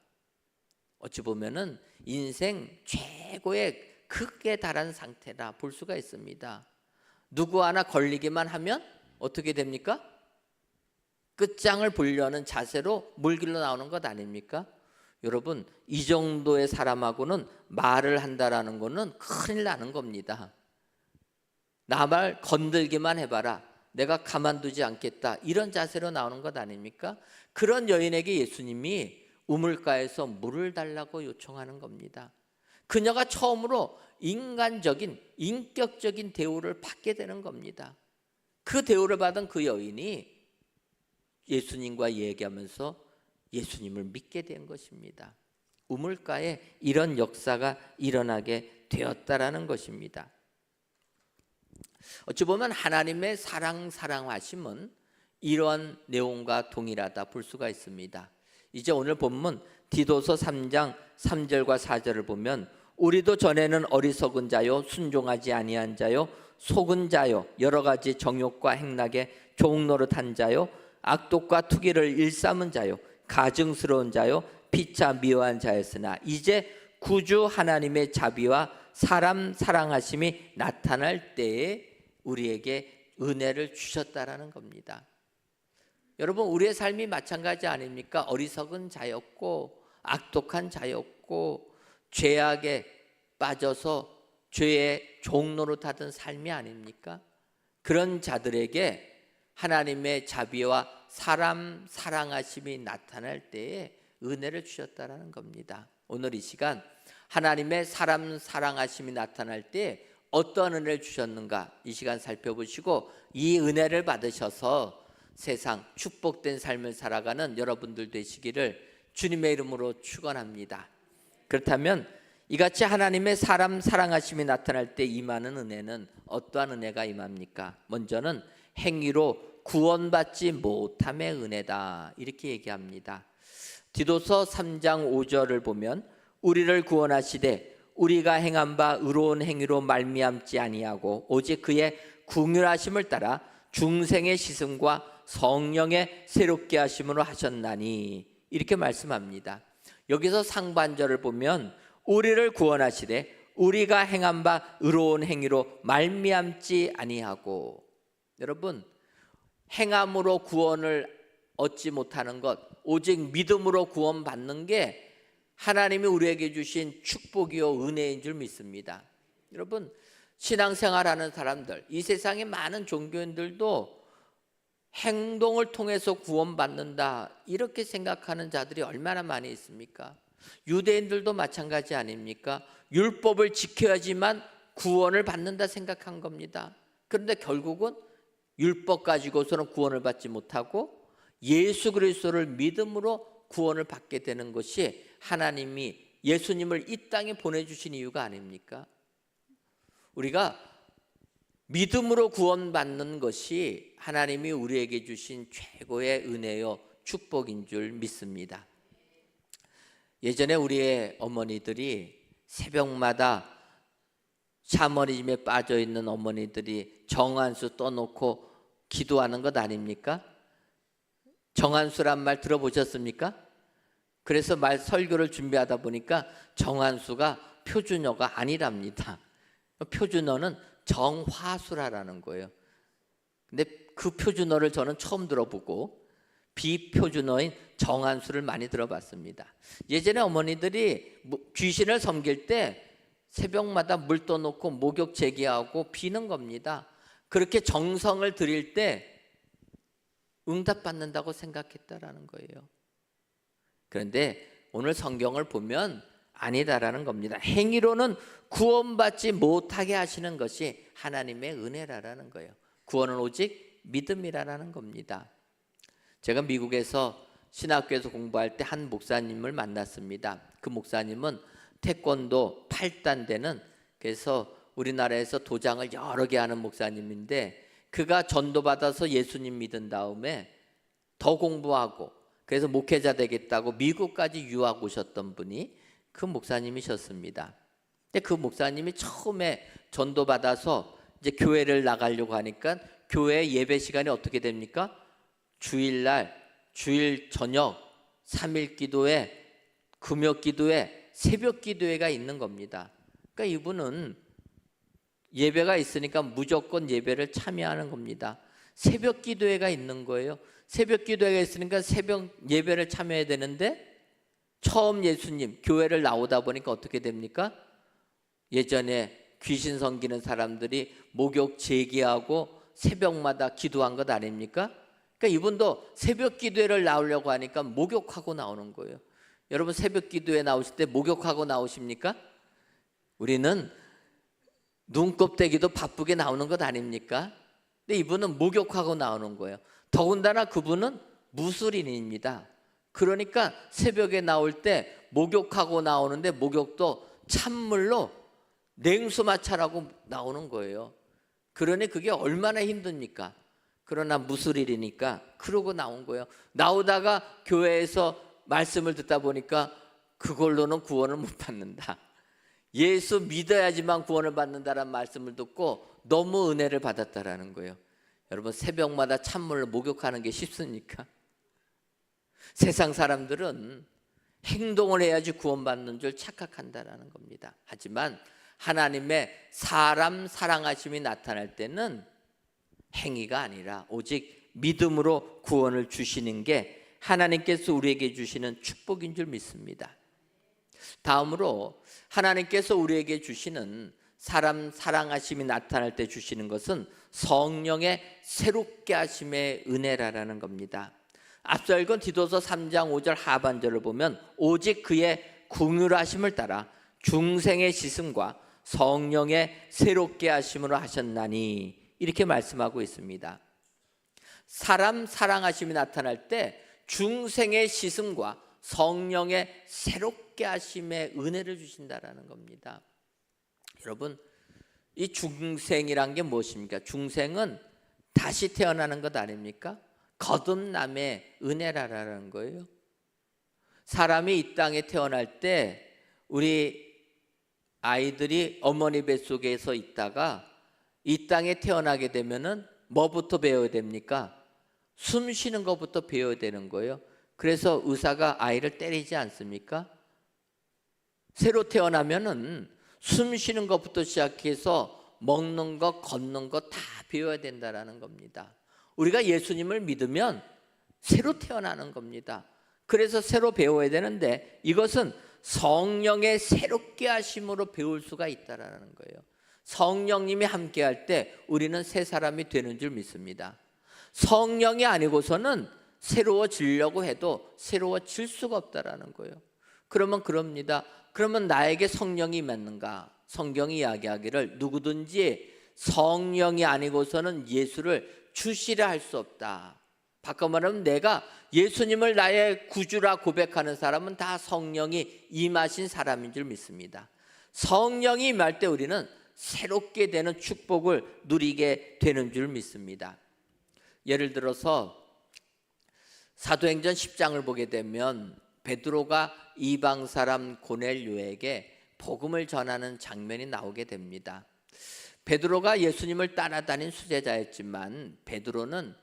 어찌 보면은 인생 최고의 극에 달한 상태라 볼 수가 있습니다. 누구 하나 걸리기만 하면 어떻게 됩니까? 끝장을 보려는 자세로 물길로 나오는 것 아닙니까? 여러분, 이 정도의 사람하고는 말을 한다라는 거는 큰일 나는 겁니다. 나 말 건들기만 해봐라, 내가 가만두지 않겠다, 이런 자세로 나오는 것 아닙니까? 그런 여인에게 예수님이 우물가에서 물을 달라고 요청하는 겁니다. 그녀가 처음으로 인간적인, 인격적인 대우를 받게 되는 겁니다. 그 대우를 받은 그 여인이 예수님과 얘기하면서 예수님을 믿게 된 것입니다. 우물가에 이런 역사가 일어나게 되었다라는 것입니다. 어찌 보면 하나님의 사랑하심은 이러한 내용과 동일하다 볼 수가 있습니다. 이제 오늘 본문 디도서 3장 3절과 4절을 보면, 우리도 전에는 어리석은 자요, 순종하지 아니한 자요, 속은 자요, 여러 가지 정욕과 행락에 종노릇한 자요, 악독과 투기를 일삼은 자요, 가증스러운 자요, 피차 미워한 자였으나 이제 구주 하나님의 자비와 사람 사랑하심이 나타날 때에 우리에게 은혜를 주셨다라는 겁니다. 여러분, 우리의 삶이 마찬가지 아닙니까? 어리석은 자였고 악독한 자였고 죄악에 빠져서 죄의 종노릇하던 삶이 아닙니까? 그런 자들에게 하나님의 자비와 사람 사랑하심이 나타날 때에 은혜를 주셨다라는 겁니다. 오늘 이 시간 하나님의 사람 사랑하심이 나타날 때 어떤 은혜를 주셨는가, 이 시간 살펴보시고 이 은혜를 받으셔서 세상 축복된 삶을 살아가는 여러분들 되시기를 주님의 이름으로 축원합니다. 그렇다면 이같이 하나님의 사람 사랑하심이 나타날 때 임하는 은혜는 어떠한 은혜가 임합니까? 먼저는 행위로 구원받지 못함의 은혜다, 이렇게 얘기합니다. 디도서 3장 5절을 보면, 우리를 구원하시되 우리가 행한 바 의로운 행위로 말미암지 아니하고 오직 그의 긍휼하심을 따라 중생의 시승과 성령의 새롭게 하심으로 하셨나니, 이렇게 말씀합니다. 여기서 상반절을 보면 우리를 구원하시되 우리가 행한 바 의로운 행위로 말미암지 아니하고, 여러분, 행함으로 구원을 얻지 못하는 것, 오직 믿음으로 구원받는 게 하나님이 우리에게 주신 축복이요 은혜인 줄 믿습니다. 여러분, 신앙생활하는 사람들, 이 세상의 많은 종교인들도 행동을 통해서 구원받는다, 이렇게 생각하는 자들이 얼마나 많이 있습니까? 유대인들도 마찬가지 아닙니까? 율법을 지켜야지만 구원을 받는다 생각한 겁니다. 그런데 결국은 율법 가지고서는 구원을 받지 못하고 예수 그리스도를 믿음으로 구원을 받게 되는 것이 하나님이 예수님을 이 땅에 보내주신 이유가 아닙니까? 우리가 믿음으로 구원받는 것이 하나님이 우리에게 주신 최고의 은혜요 축복인 줄 믿습니다. 예전에 우리의 어머니들이 새벽마다 샤머니즘에 빠져 있는 어머니들이 정한수 떠놓고 기도하는 것 아닙니까? 정한수란 말 들어보셨습니까? 그래서 설교를 준비하다 보니까 정한수가 표준어가 아니랍니다. 표준어는 정화수라라는 거예요. 근데 그 표준어를 저는 처음 들어보고 비표준어인 정한수를 많이 들어봤습니다. 예전에 어머니들이 귀신을 섬길 때 새벽마다 물 떠놓고 목욕 제기하고 비는 겁니다. 그렇게 정성을 들일 때 응답받는다고 생각했다라는 거예요. 그런데 오늘 성경을 보면 아니다라는 겁니다. 행위로는 구원받지 못하게 하시는 것이 하나님의 은혜라는 거예요. 구원은 오직 믿음이라는 겁니다. 제가 미국에서 신학교에서 공부할 때 한 목사님을 만났습니다. 그 목사님은 태권도 8단 되는, 그래서 우리나라에서 도장을 여러 개 하는 목사님인데, 그가 전도받아서 예수님 믿은 다음에 더 공부하고 그래서 목회자 되겠다고 미국까지 유학 오셨던 분이 그 목사님이셨습니다. 근데 그 목사님이 처음에 전도받아서 이제 교회를 나가려고 하니까 교회 예배 시간이 어떻게 됩니까? 주일날, 주일 저녁, 3일 기도회, 금요 기도회, 새벽 기도회가 있는 겁니다. 그러니까 이분은 예배가 있으니까 무조건 예배를 참여하는 겁니다. 새벽 기도회가 있는 거예요. 새벽 기도회가 있으니까 새벽 예배를 참여해야 되는데, 처음 예수님 교회를 나오다 보니까 어떻게 됩니까? 예전에 귀신 섬기는 사람들이 목욕 제기하고 새벽마다 기도한 것 아닙니까? 그러니까 이분도 새벽 기도회를 나오려고 하니까 목욕하고 나오는 거예요. 여러분 새벽 기도회 나오실 때 목욕하고 나오십니까? 우리는 눈곱대기도 바쁘게 나오는 것 아닙니까? 근데 이분은 목욕하고 나오는 거예요. 더군다나 그분은 무술인입니다. 그러니까 새벽에 나올 때 목욕하고 나오는데 목욕도 찬물로 냉수마찰하고 나오는 거예요. 그러니 그게 얼마나 힘듭니까? 그러나 무술인이니까 그러고 나온 거예요. 나오다가 교회에서 말씀을 듣다 보니까 그걸로는 구원을 못 받는다. 예수 믿어야지만 구원을 받는다라는 말씀을 듣고 너무 은혜를 받았다라는 거예요. 여러분 새벽마다 찬물로 목욕하는 게 쉽습니까? 세상 사람들은 행동을 해야지 구원받는 줄 착각한다라는 겁니다. 하지만 하나님의 사람 사랑하심이 나타날 때는 행위가 아니라 오직 믿음으로 구원을 주시는 게 하나님께서 우리에게 주시는 축복인 줄 믿습니다. 다음으로 하나님께서 우리에게 주시는 사람 사랑하심이 나타날 때 주시는 것은 성령의 새롭게 하심의 은혜라는 겁니다. 앞서 읽은 디도서 3장 5절 하반절을 보면 오직 그의 긍휼하심을 따라 중생의 씻음과 성령의 새롭게 하심으로 하셨나니 이렇게 말씀하고 있습니다. 사람 사랑하심이 나타날 때 중생의 씻음과 성령의 새롭게 하심의 은혜를 주신다라는 겁니다. 여러분 이 중생이란 게 무엇입니까? 중생은 다시 태어나는 것 아닙니까? 거듭남의 은혜라는 거예요. 사람이 이 땅에 태어날 때 우리 아이들이 어머니 뱃속에서 있다가 이 땅에 태어나게 되면은 뭐부터 배워야 됩니까? 숨 쉬는 것부터 배워야 되는 거예요. 그래서 의사가 아이를 때리지 않습니까? 새로 태어나면은 숨 쉬는 것부터 시작해서 먹는 것, 걷는 것 다 배워야 된다라는 겁니다. 우리가 예수님을 믿으면 새로 태어나는 겁니다. 그래서 새로 배워야 되는데 이것은 성령의 새롭게 하심으로 배울 수가 있다라는 거예요. 성령님이 함께할 때 우리는 새 사람이 되는 줄 믿습니다. 성령이 아니고서는 새로워지려고 해도 새로워질 수가 없다라는 거예요. 그러면 그럽니다. 그러면 나에게 성령이 있는가? 성경이 이야기하기를 누구든지 성령이 아니고서는 예수를 주시라 할 수 없다. 바꿔 말하면 내가 예수님을 나의 구주라 고백하는 사람은 다 성령이 임하신 사람인 줄 믿습니다. 성령이 임할 때 우리는 새롭게 되는 축복을 누리게 되는 줄 믿습니다. 예를 들어서 사도행전 10장을 보게 되면 베드로가 이방 사람 고넬료에게 복음을 전하는 장면이 나오게 됩니다. 베드로가 예수님을 따라다닌 수제자였지만 베드로는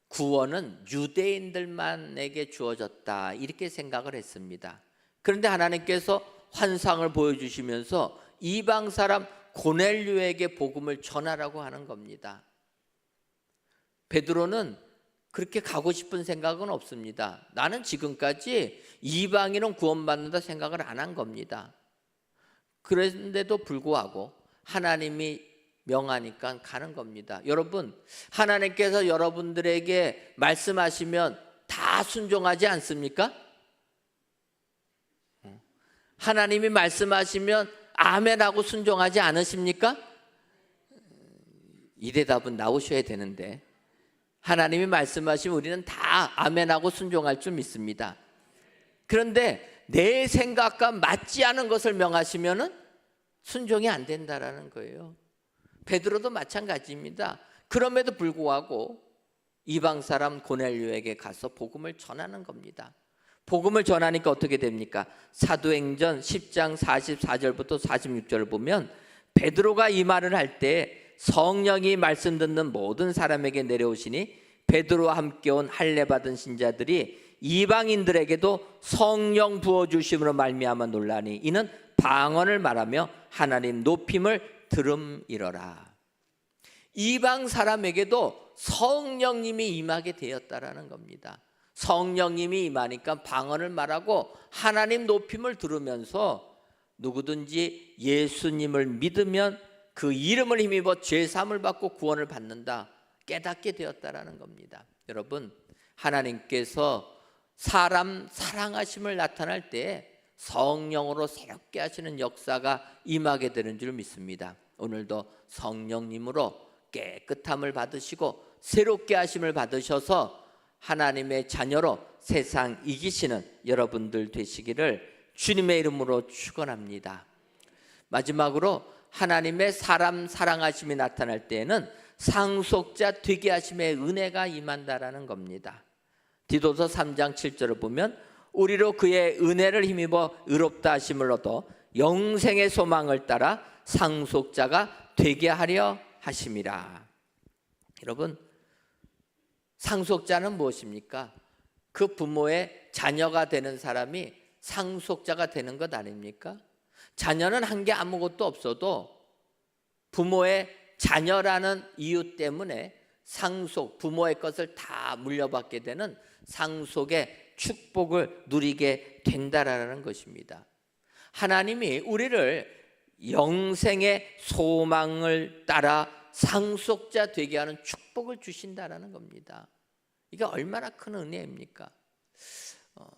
구원은 유대인들만에게 주어졌다 이렇게 생각을 했습니다. 그런데 하나님께서 환상을 보여주시면서 이방 사람 고넬료에게 복음을 전하라고 하는 겁니다. 베드로는 그렇게 가고 싶은 생각은 없습니다. 나는 지금까지 이방인은 구원받는다 생각을 안 한 겁니다. 그런데도 불구하고 하나님이 명하니까 가는 겁니다. 여러분, 하나님께서 여러분들에게 말씀하시면 다 순종하지 않습니까? 하나님이 말씀하시면 아멘하고 순종하지 않으십니까? 이 대답은 나오셔야 되는데 하나님이 말씀하시면 우리는 다 아멘하고 순종할 줄 믿습니다. 그런데 내 생각과 맞지 않은 것을 명하시면은 순종이 안 된다라는 거예요. 베드로도 마찬가지입니다. 그럼에도 불구하고 이방 사람 고넬료에게 가서 복음을 전하는 겁니다. 복음을 전하니까 어떻게 됩니까? 사도행전 10장 44절부터 46절을 보면 베드로가 이 말을 할 때 성령이 말씀 듣는 모든 사람에게 내려오시니 베드로와 함께 온 할례 받은 신자들이 이방인들에게도 성령 부어주심으로 말미암아 놀라니 이는 방언을 말하며 하나님 높임을 들음이러라. 이방 사람에게도 성령님이 임하게 되었다라는 겁니다. 성령님이 임하니까 방언을 말하고 하나님 높임을 들으면서 누구든지 예수님을 믿으면 그 이름을 힘입어 죄사함을 받고 구원을 받는다 깨닫게 되었다라는 겁니다. 여러분, 하나님께서 사람 사랑하심을 나타날 때 성령으로 새롭게 하시는 역사가 임하게 되는 줄 믿습니다. 오늘도 성령님으로 깨끗함을 받으시고 새롭게 하심을 받으셔서 하나님의 자녀로 세상 이기시는 여러분들 되시기를 주님의 이름으로 축원합니다. 마지막으로 하나님의 사람 사랑하심이 나타날 때에는 상속자 되게 하심의 은혜가 임한다라는 겁니다. 디도서 3장 7절을 보면 우리로 그의 은혜를 힘입어 의롭다 하심을 얻어 영생의 소망을 따라 상속자가 되게 하려 하심이라. 여러분, 상속자는 무엇입니까? 그 부모의 자녀가 되는 사람이 상속자가 되는 것 아닙니까? 자녀는 한 게 아무것도 없어도 부모의 자녀라는 이유 때문에 상속, 부모의 것을 다 물려받게 되는 상속의 축복을 누리게 된다라는 것입니다. 하나님이 우리를 영생의 소망을 따라 상속자 되게 하는 축복을 주신다라는 겁니다. 이게 얼마나 큰 은혜입니까?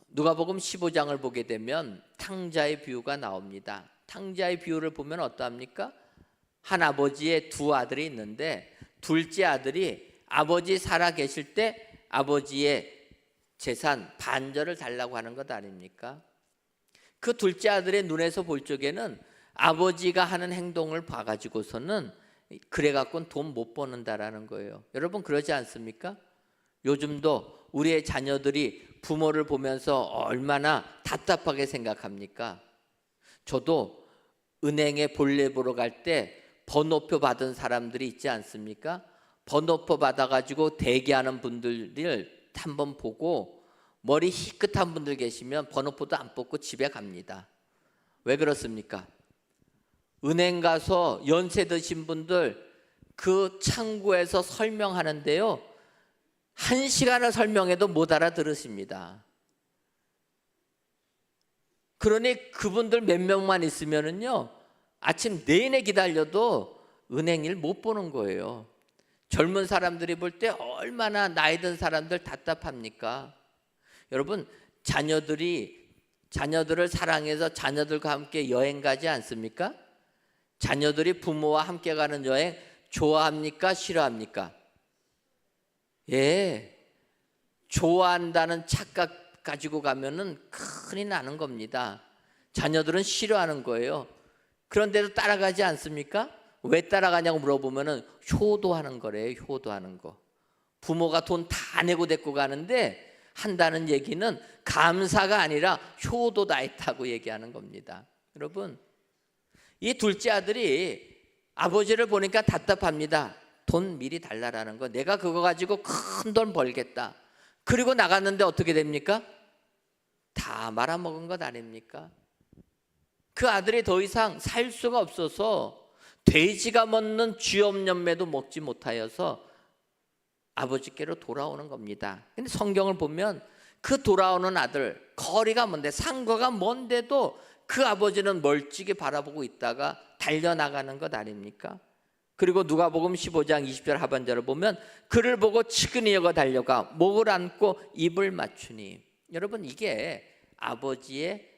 누가복음 15장을 보게 되면 탕자의 비유가 나옵니다. 탕자의 비유를 보면 어떠합니까? 한 아버지의 두 아들이 있는데 둘째 아들이 아버지 살아 계실 때 아버지의 재산 반절을 달라고 하는 것 아닙니까? 그 둘째 아들의 눈에서 볼 적에는 아버지가 하는 행동을 봐가지고서는 그래갖고는 돈 못 버는다라는 거예요. 여러분 그러지 않습니까? 요즘도 우리의 자녀들이 부모를 보면서 얼마나 답답하게 생각합니까? 저도 은행에 본래 보러 갈 때 번호표 받은 사람들이 있지 않습니까? 번호표 받아가지고 대기하는 분들을 한번 보고 머리 희끗한 분들 계시면 번호표도 안 뽑고 집에 갑니다. 왜 그렇습니까? 은행 가서 연세 드신 분들 그 창구에서 설명하는데요, 1시간을 설명해도 못 알아들으십니다. 그러니 그분들 몇 명만 있으면은요 아침 내내 기다려도 은행 일 못 보는 거예요. 젊은 사람들이 볼 때 얼마나 나이 든 사람들 답답합니까? 여러분, 자녀들을 사랑해서 자녀들과 함께 여행 가지 않습니까? 자녀들이 부모와 함께 가는 여행 좋아합니까? 싫어합니까? 예, 좋아한다는 착각 가지고 가면은 큰일 나는 겁니다. 자녀들은 싫어하는 거예요. 그런데도 따라가지 않습니까? 왜 따라가냐고 물어보면은 효도하는 거래요. 효도하는 거. 부모가 돈 다 내고 데리고 가는데 한다는 얘기는 감사가 아니라 효도다 했다고 얘기하는 겁니다. 여러분, 이 둘째 아들이 아버지를 보니까 답답합니다. 돈 미리 달라라는 거. 내가 그거 가지고 큰 돈 벌겠다. 그리고 나갔는데 어떻게 됩니까? 다 말아먹은 것 아닙니까? 그 아들이 더 이상 살 수가 없어서 돼지가 먹는 쥐염염매도 먹지 못하여서 아버지께로 돌아오는 겁니다. 근데 성경을 보면 그 돌아오는 아들, 거리가 먼데 상거가 먼데도 그 아버지는 멀찍이 바라보고 있다가 달려나가는 것 아닙니까? 그리고 누가복음 15장 20절 하반절을 보면 그를 보고 치근히 여겨 달려가 목을 안고 입을 맞추니. 여러분, 이게 아버지의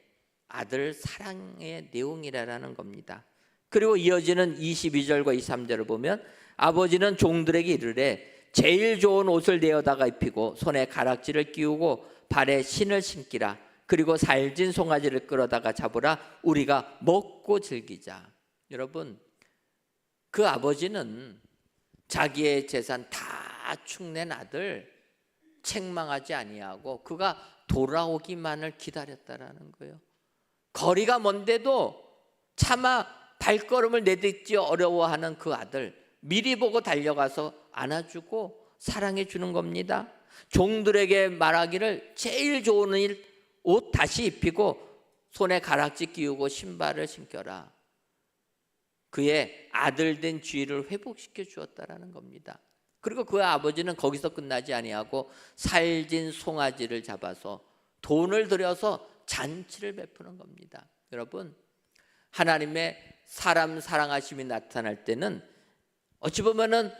아들 사랑의 내용이라는 겁니다. 그리고 이어지는 22절과 23절을 보면 아버지는 종들에게 이르되 제일 좋은 옷을 내어다가 입히고 손에 가락지를 끼우고 발에 신을 신기라. 그리고 살진 송아지를 끌어다가 잡으라. 우리가 먹고 즐기자. 여러분, 그 아버지는 자기의 재산 다 축낸 아들 책망하지 아니하고 그가 돌아오기만을 기다렸다라는 거예요. 거리가 먼데도 차마 발걸음을 내딛지 어려워하는 그 아들 미리 보고 달려가서 안아주고 사랑해 주는 겁니다. 종들에게 말하기를 제일 좋은 옷 다시 입히고 손에 가락지 끼우고 신발을 신겨라. 그의 아들 된 쥐를 회복시켜 주었다라는 겁니다. 그리고 그 아버지는 거기서 끝나지 아니하고 살진 송아지를 잡아서 돈을 들여서 잔치를 베푸는 겁니다. 여러분, 하나님의 사람 사랑하심이 나타날 때는 어찌 보면은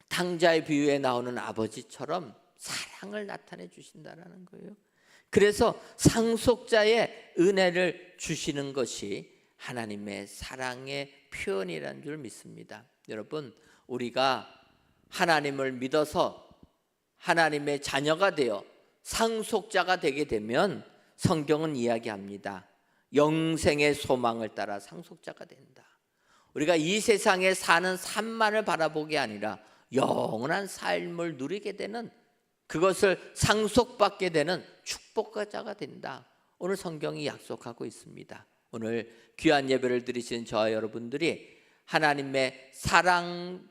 탕자의 비유에 나오는 아버지처럼 사랑을 나타내 주신다라는 거예요. 그래서 상속자의 은혜를 주시는 것이 하나님의 사랑의 표현이라는 줄 믿습니다. 여러분, 우리가 하나님을 믿어서 하나님의 자녀가 되어 상속자가 되게 되면 성경은 이야기합니다. 영생의 소망을 따라 상속자가 된다. 우리가 이 세상에 사는 삶만을 바라보게 아니라 영원한 삶을 누리게 되는, 그것을 상속받게 되는 축복자가 된다. 오늘 성경이 약속하고 있습니다. 오늘 귀한 예배를 드리신 저와 여러분들이 하나님의 사람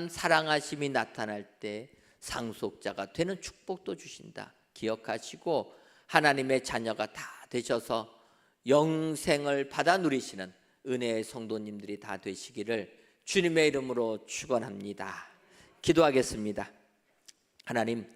사랑하심이 나타날 때 상속자가 되는 축복도 주신다. 기억하시고 하나님의 자녀가 다 되셔서 영생을 받아 누리시는 은혜의 성도님들이 다 되시기를 주님의 이름으로 축원합니다. 기도하겠습니다. 하나님,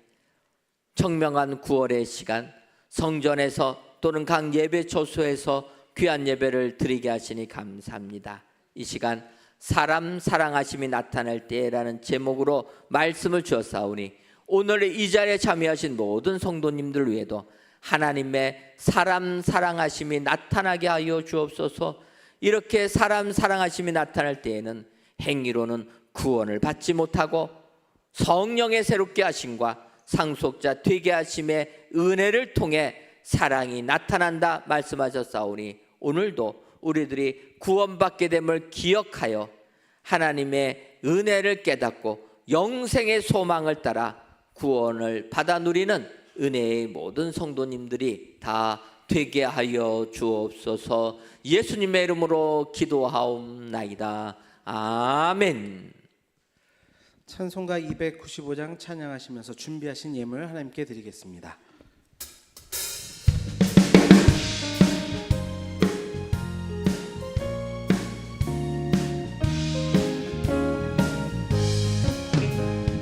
청명한 9월의 시간 성전에서 또는 각 예배 초소에서 귀한 예배를 드리게 하시니 감사합니다. 이 시간 사람 사랑하심이 나타날 때라는 제목으로 말씀을 주었사오니 오늘 이 자리에 참여하신 모든 성도님들 위에도 하나님의 사람 사랑하심이 나타나게 하여 주옵소서. 이렇게 사람 사랑하심이 나타날 때에는 행위로는 구원을 받지 못하고 성령의 새롭게 하심과 상속자 되게 하심의 은혜를 통해 사랑이 나타난다 말씀하셨사오니 오늘도 우리들이 구원받게 됨을 기억하여 하나님의 은혜를 깨닫고 영생의 소망을 따라 구원을 받아 누리는 은혜의 모든 성도님들이 다 되게 하여 주옵소서. 예수님의 이름으로 기도하옵나이다. 아멘. 찬송가 295장 찬양하시면서 준비하신 예물 하나님께 드리겠습니다.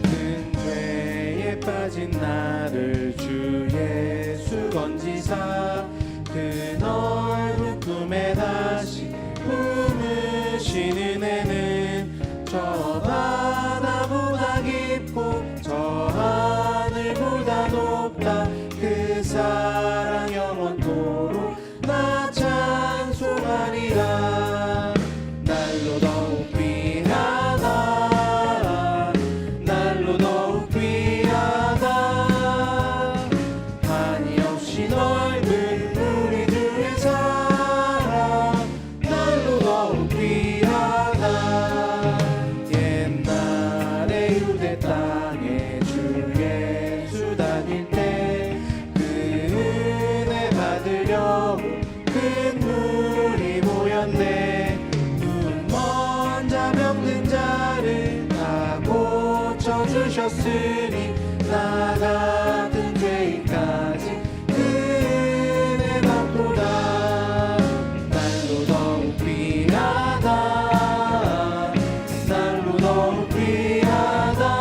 큰 죄에 빠진 나를 주 예수 건지사 그 넓은 꿈에 다시 품으신 은혜는 저 바다보다 깊고 저 하늘보다 높다. 그 사랑 영원토록 나 찬송하리라. 날로 더욱 귀하다. 날로 더욱 귀하다. 한이 없이 넓은 우리 주의 사랑 날로 더욱 귀하다. 내 땅에 주 예수 다닐 때 그 은혜 받으려고 큰 무리 모였네. 눈먼 자 병든 자를 다 고쳐주셨으니 나 같은 죄인까지 그 은혜 받도다. 날로 더욱 귀하다. 날로 더욱 귀하다.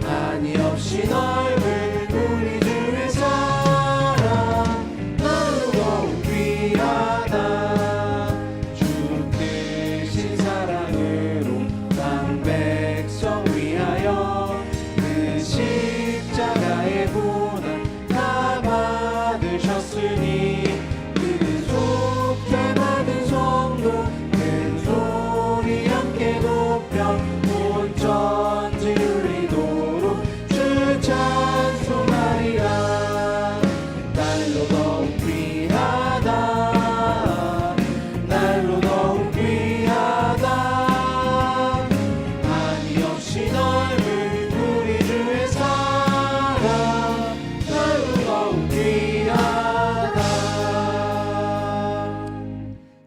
한이 없이 넓은 우리 주의 사랑 날로 더욱 귀하다. 주 크신 사랑으로 땅 백성 위하여 그 십자가의 고난 다 받으셨으니 그 속죄 받은 성도 큰 소리 함께 높여 온 천지 울리도록 주 찬송하리라. 날로 더욱 귀하다. 날로 더욱 귀하다. 한이 없이 넓은 우리 주의 사랑 날로 더욱 귀하다.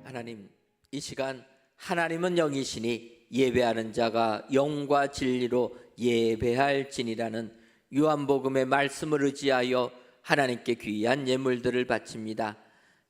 하나님, 이 시간 하나님은 영이시니 예배하는 자가 영과 진리로 예배할지니라는 요한복음의 말씀을 의지하여 하나님께 귀한 예물들을 바칩니다.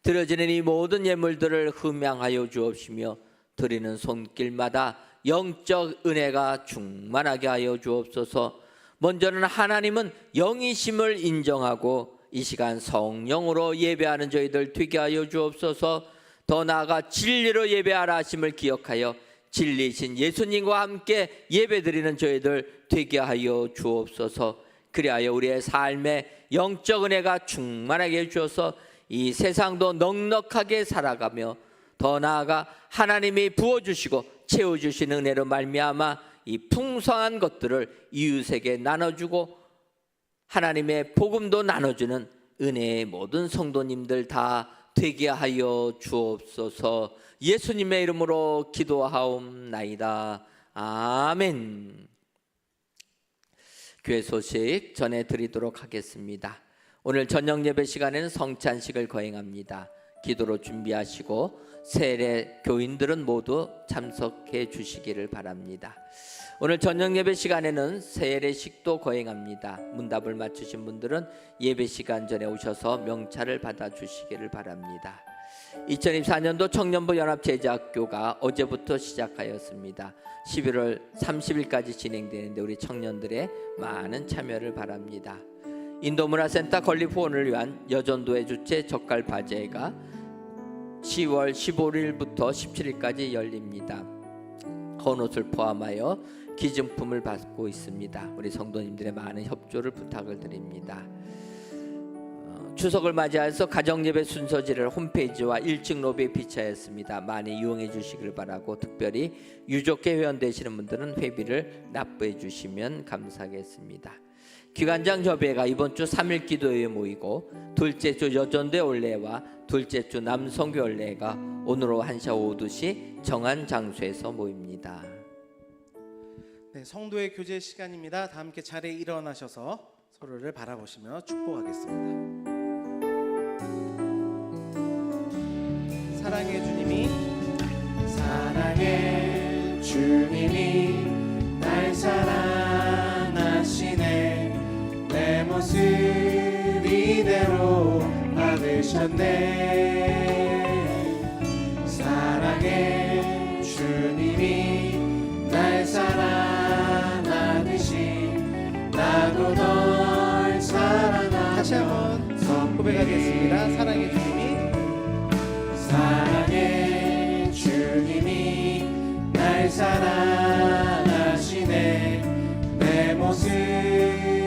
드려지는 이 모든 예물들을 흠양하여 주옵시며 드리는 손길마다 영적 은혜가 충만하게 하여 주옵소서. 먼저는 하나님은 영이심을 인정하고 이 시간 성령으로 예배하는 저희들 되게 하여 주옵소서. 더 나아가 진리로 예배하라 하심을 기억하여 진리신 예수님과 함께 예배드리는 저희들 되게 하여 주옵소서. 그리하여 우리의 삶에 영적 은혜가 충만하게 해주셔서 이 세상도 넉넉하게 살아가며 더 나아가 하나님이 부어주시고 채워주신 은혜로 말미암아 이 풍성한 것들을 이웃에게 나눠주고 하나님의 복음도 나눠주는 은혜의 모든 성도님들 다 되게 하여 주옵소서. 예수님의 이름으로 기도하옵나이다. 아멘. 교회 소식 전해드리도록 하겠습니다. 오늘 저녁 예배 시간에는 성찬식을 거행합니다. 기도로 준비하시고 세례 교인들은 모두 참석해 주시기를 바랍니다. 오늘 저녁 예배 시간에는 세례식도 거행합니다. 문답을 맞추신 분들은 예배 시간 전에 오셔서 명찰을 받아 주시기를 바랍니다. 2024년도 청년부 연합제자학교가 어제부터 시작하였습니다. 11월 30일까지 진행되는데 우리 청년들의 많은 참여를 바랍니다. 인도문화센터 건립 후원을 위한 여전도의 주최 젓갈바제가 10월 15일부터 17일까지 열립니다. 헌옷을 포함하여 기증품을 받고 있습니다. 우리 성도님들의 많은 협조를 부탁을 드립니다. 추석을 맞이해서 가정예배 순서지를 홈페이지와 1층 로비에 비치하였습니다. 많이 이용해 주시길 바라고 특별히 유족회 회원 되시는 분들은 회비를 납부해 주시면 감사하겠습니다. 기관장 협의회가 이번 주 3일 기도회에 모이고 둘째 주 여전대 올레와 둘째 주 남성교 올레가 오늘 오후 1시 오후 2시 정한 장소에서 모입니다. 네, 성도의 교제 시간입니다. 다 함께 자리에 일어나셔서 서로를 바라보시며 축복하겠습니다. 사랑의 주님이 사랑의 주님이 날 사랑하시네. 내 모습 이대로 받으셨네. 사랑의 주님이 날 사랑하듯이 나도 널 사랑하며 다시 한번 고백하겠습니다. 사랑의 주님이 사랑의 주님이 날 사랑하시네. 내 모습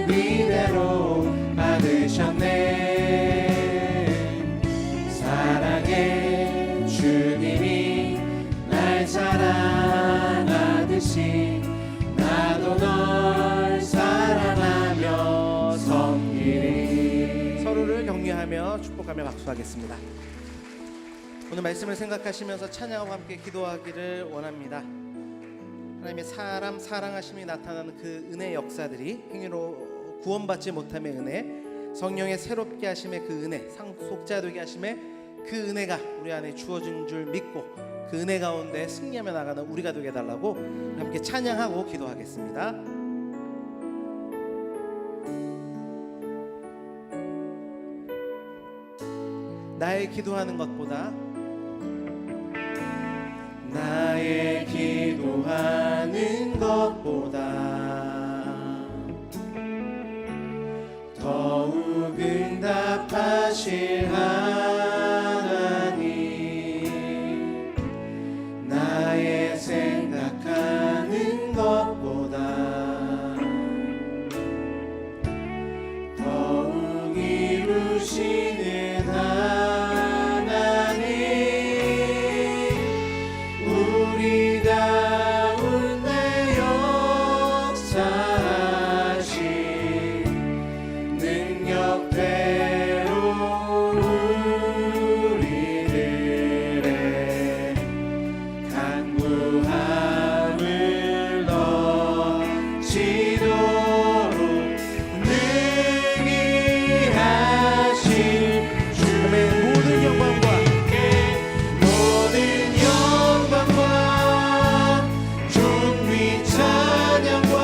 이대로 받으셨네. 사랑의 주님이 날 사랑하듯이 나도 널 사랑하며 섬기리. 서로를 격려하며 축복하며 박수하겠습니다. 오늘 말씀을 생각하시면서 찬양하고 함께 기도하기를 원합니다. 하나님의 사람 사랑하심이 나타나는 그 은혜 역사들이 행위로 구원받지 못함의 은혜, 성령의 새롭게 하심의 그 은혜, 상속자 되게 하심의 그 은혜가 우리 안에 주어진 줄 믿고 그 은혜 가운데 승리하며 나가는 우리가 되게 해달라고 함께 찬양하고 기도하겠습니다. 나의 기도하는 것보다 나의 기도하는 것보다 더욱 응답하실 하나님, 나의 생각하는 것보다 더욱 이루시는 하나님, 우리 가운데 역사하신 능력대로 우리들의 간구함을 넘치도록 능히 하실 아멘. 모든 영광과 모든 영광과 존귀 찬양과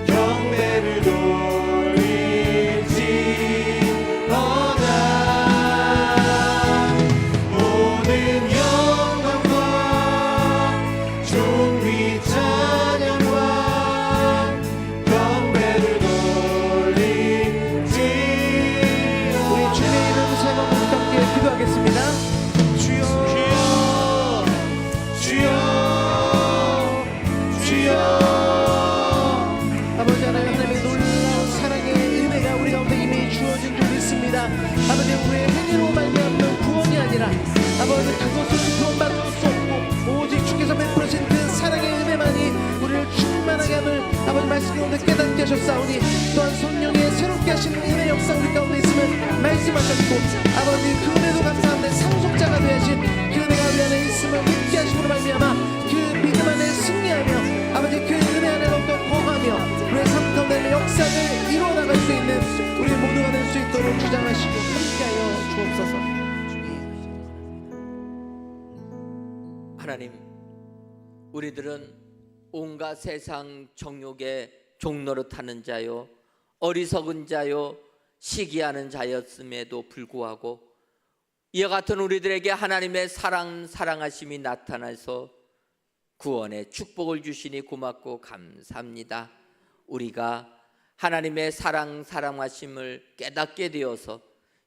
경배를 돌릴지어다. 모든 영광과 존귀 찬양과 경배를 돌릴지어다. 우리 주님의 이름 세 번 함께 기도하겠습니다. 주여, 주여, 주여. 아버지 하나님, 하나님의 놀라운 사랑의 은혜가 우리 가운데 이미 주어진 줄 믿습니다. 아버지, 우리의 행위로 말미암는 구원이 아니라 아버지 그것을 구원받을 수 없고 오직 주께서 베푸신 그 사랑의 은혜만이 우리를 충만하게 함을 아버지 말씀 가운데 깨닫게 하셨사오니, 또한 성령의 새롭게 하시는 은혜 역사 우리 가운데 있음을 말씀하셨고, 아버지 그 은혜도 감사한데 상속자가 되어야신 그 은혜가 우리 안에 있음을 믿게 하심으로 말미암아 그 믿음 안에 승리하며 아버지 그 은혜 안에 더욱더 거하며 우리의 삶 가운데 역사를 이루어 나갈 수 있는 우리 모두가 될 수 있도록 주장하시고 함께하여 주옵소서. 하나님, 우리들은 온갖 세상 정욕의 종로로 타는 자요, 어리석은 자요, 시기하는 자였음에도 불구하고 이와 같은 우리들에게 하나님의 사랑하심이 나타나서 구원의 축복을 주시니 고맙고 감사합니다. 우리가 하나님의 사랑하심을 깨닫게 되어서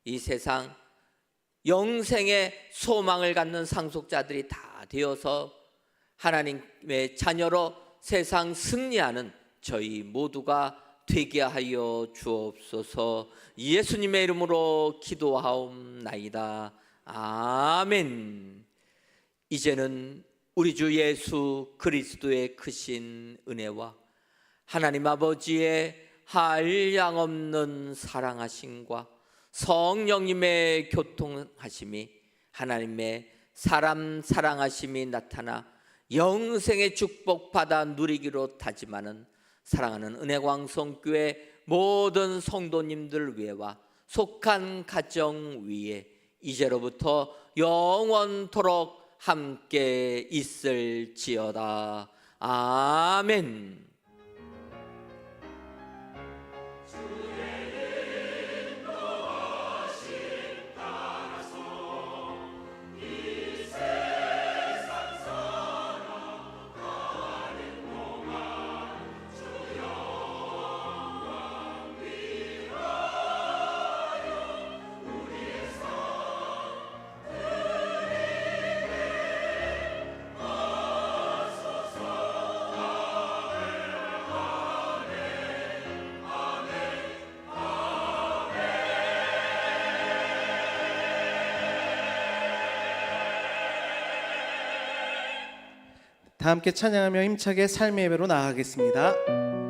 이 세상 영생의 소망을 갖는 상속자들이 다 되어서 하나님의 자녀로 세상 승리하는 저희 모두가 되게 하여 주옵소서. 예수님의 이름으로 기도하옵나이다. 아멘. 이제는 우리 주 예수 그리스도의 크신 은혜와 하나님 아버지의 한량없는 사랑하심과 성령님의 교통하심이, 하나님의 사람 사랑하심이 나타나 영생의 축복받아 누리기로 다짐하는 사랑하는 은혜광성교회 모든 성도님들 위에와 속한 가정 위에 이제로부터 영원토록 함께 있을지어다. 아멘. 다 함께 찬양하며 힘차게 삶의 예배로 나아가겠습니다.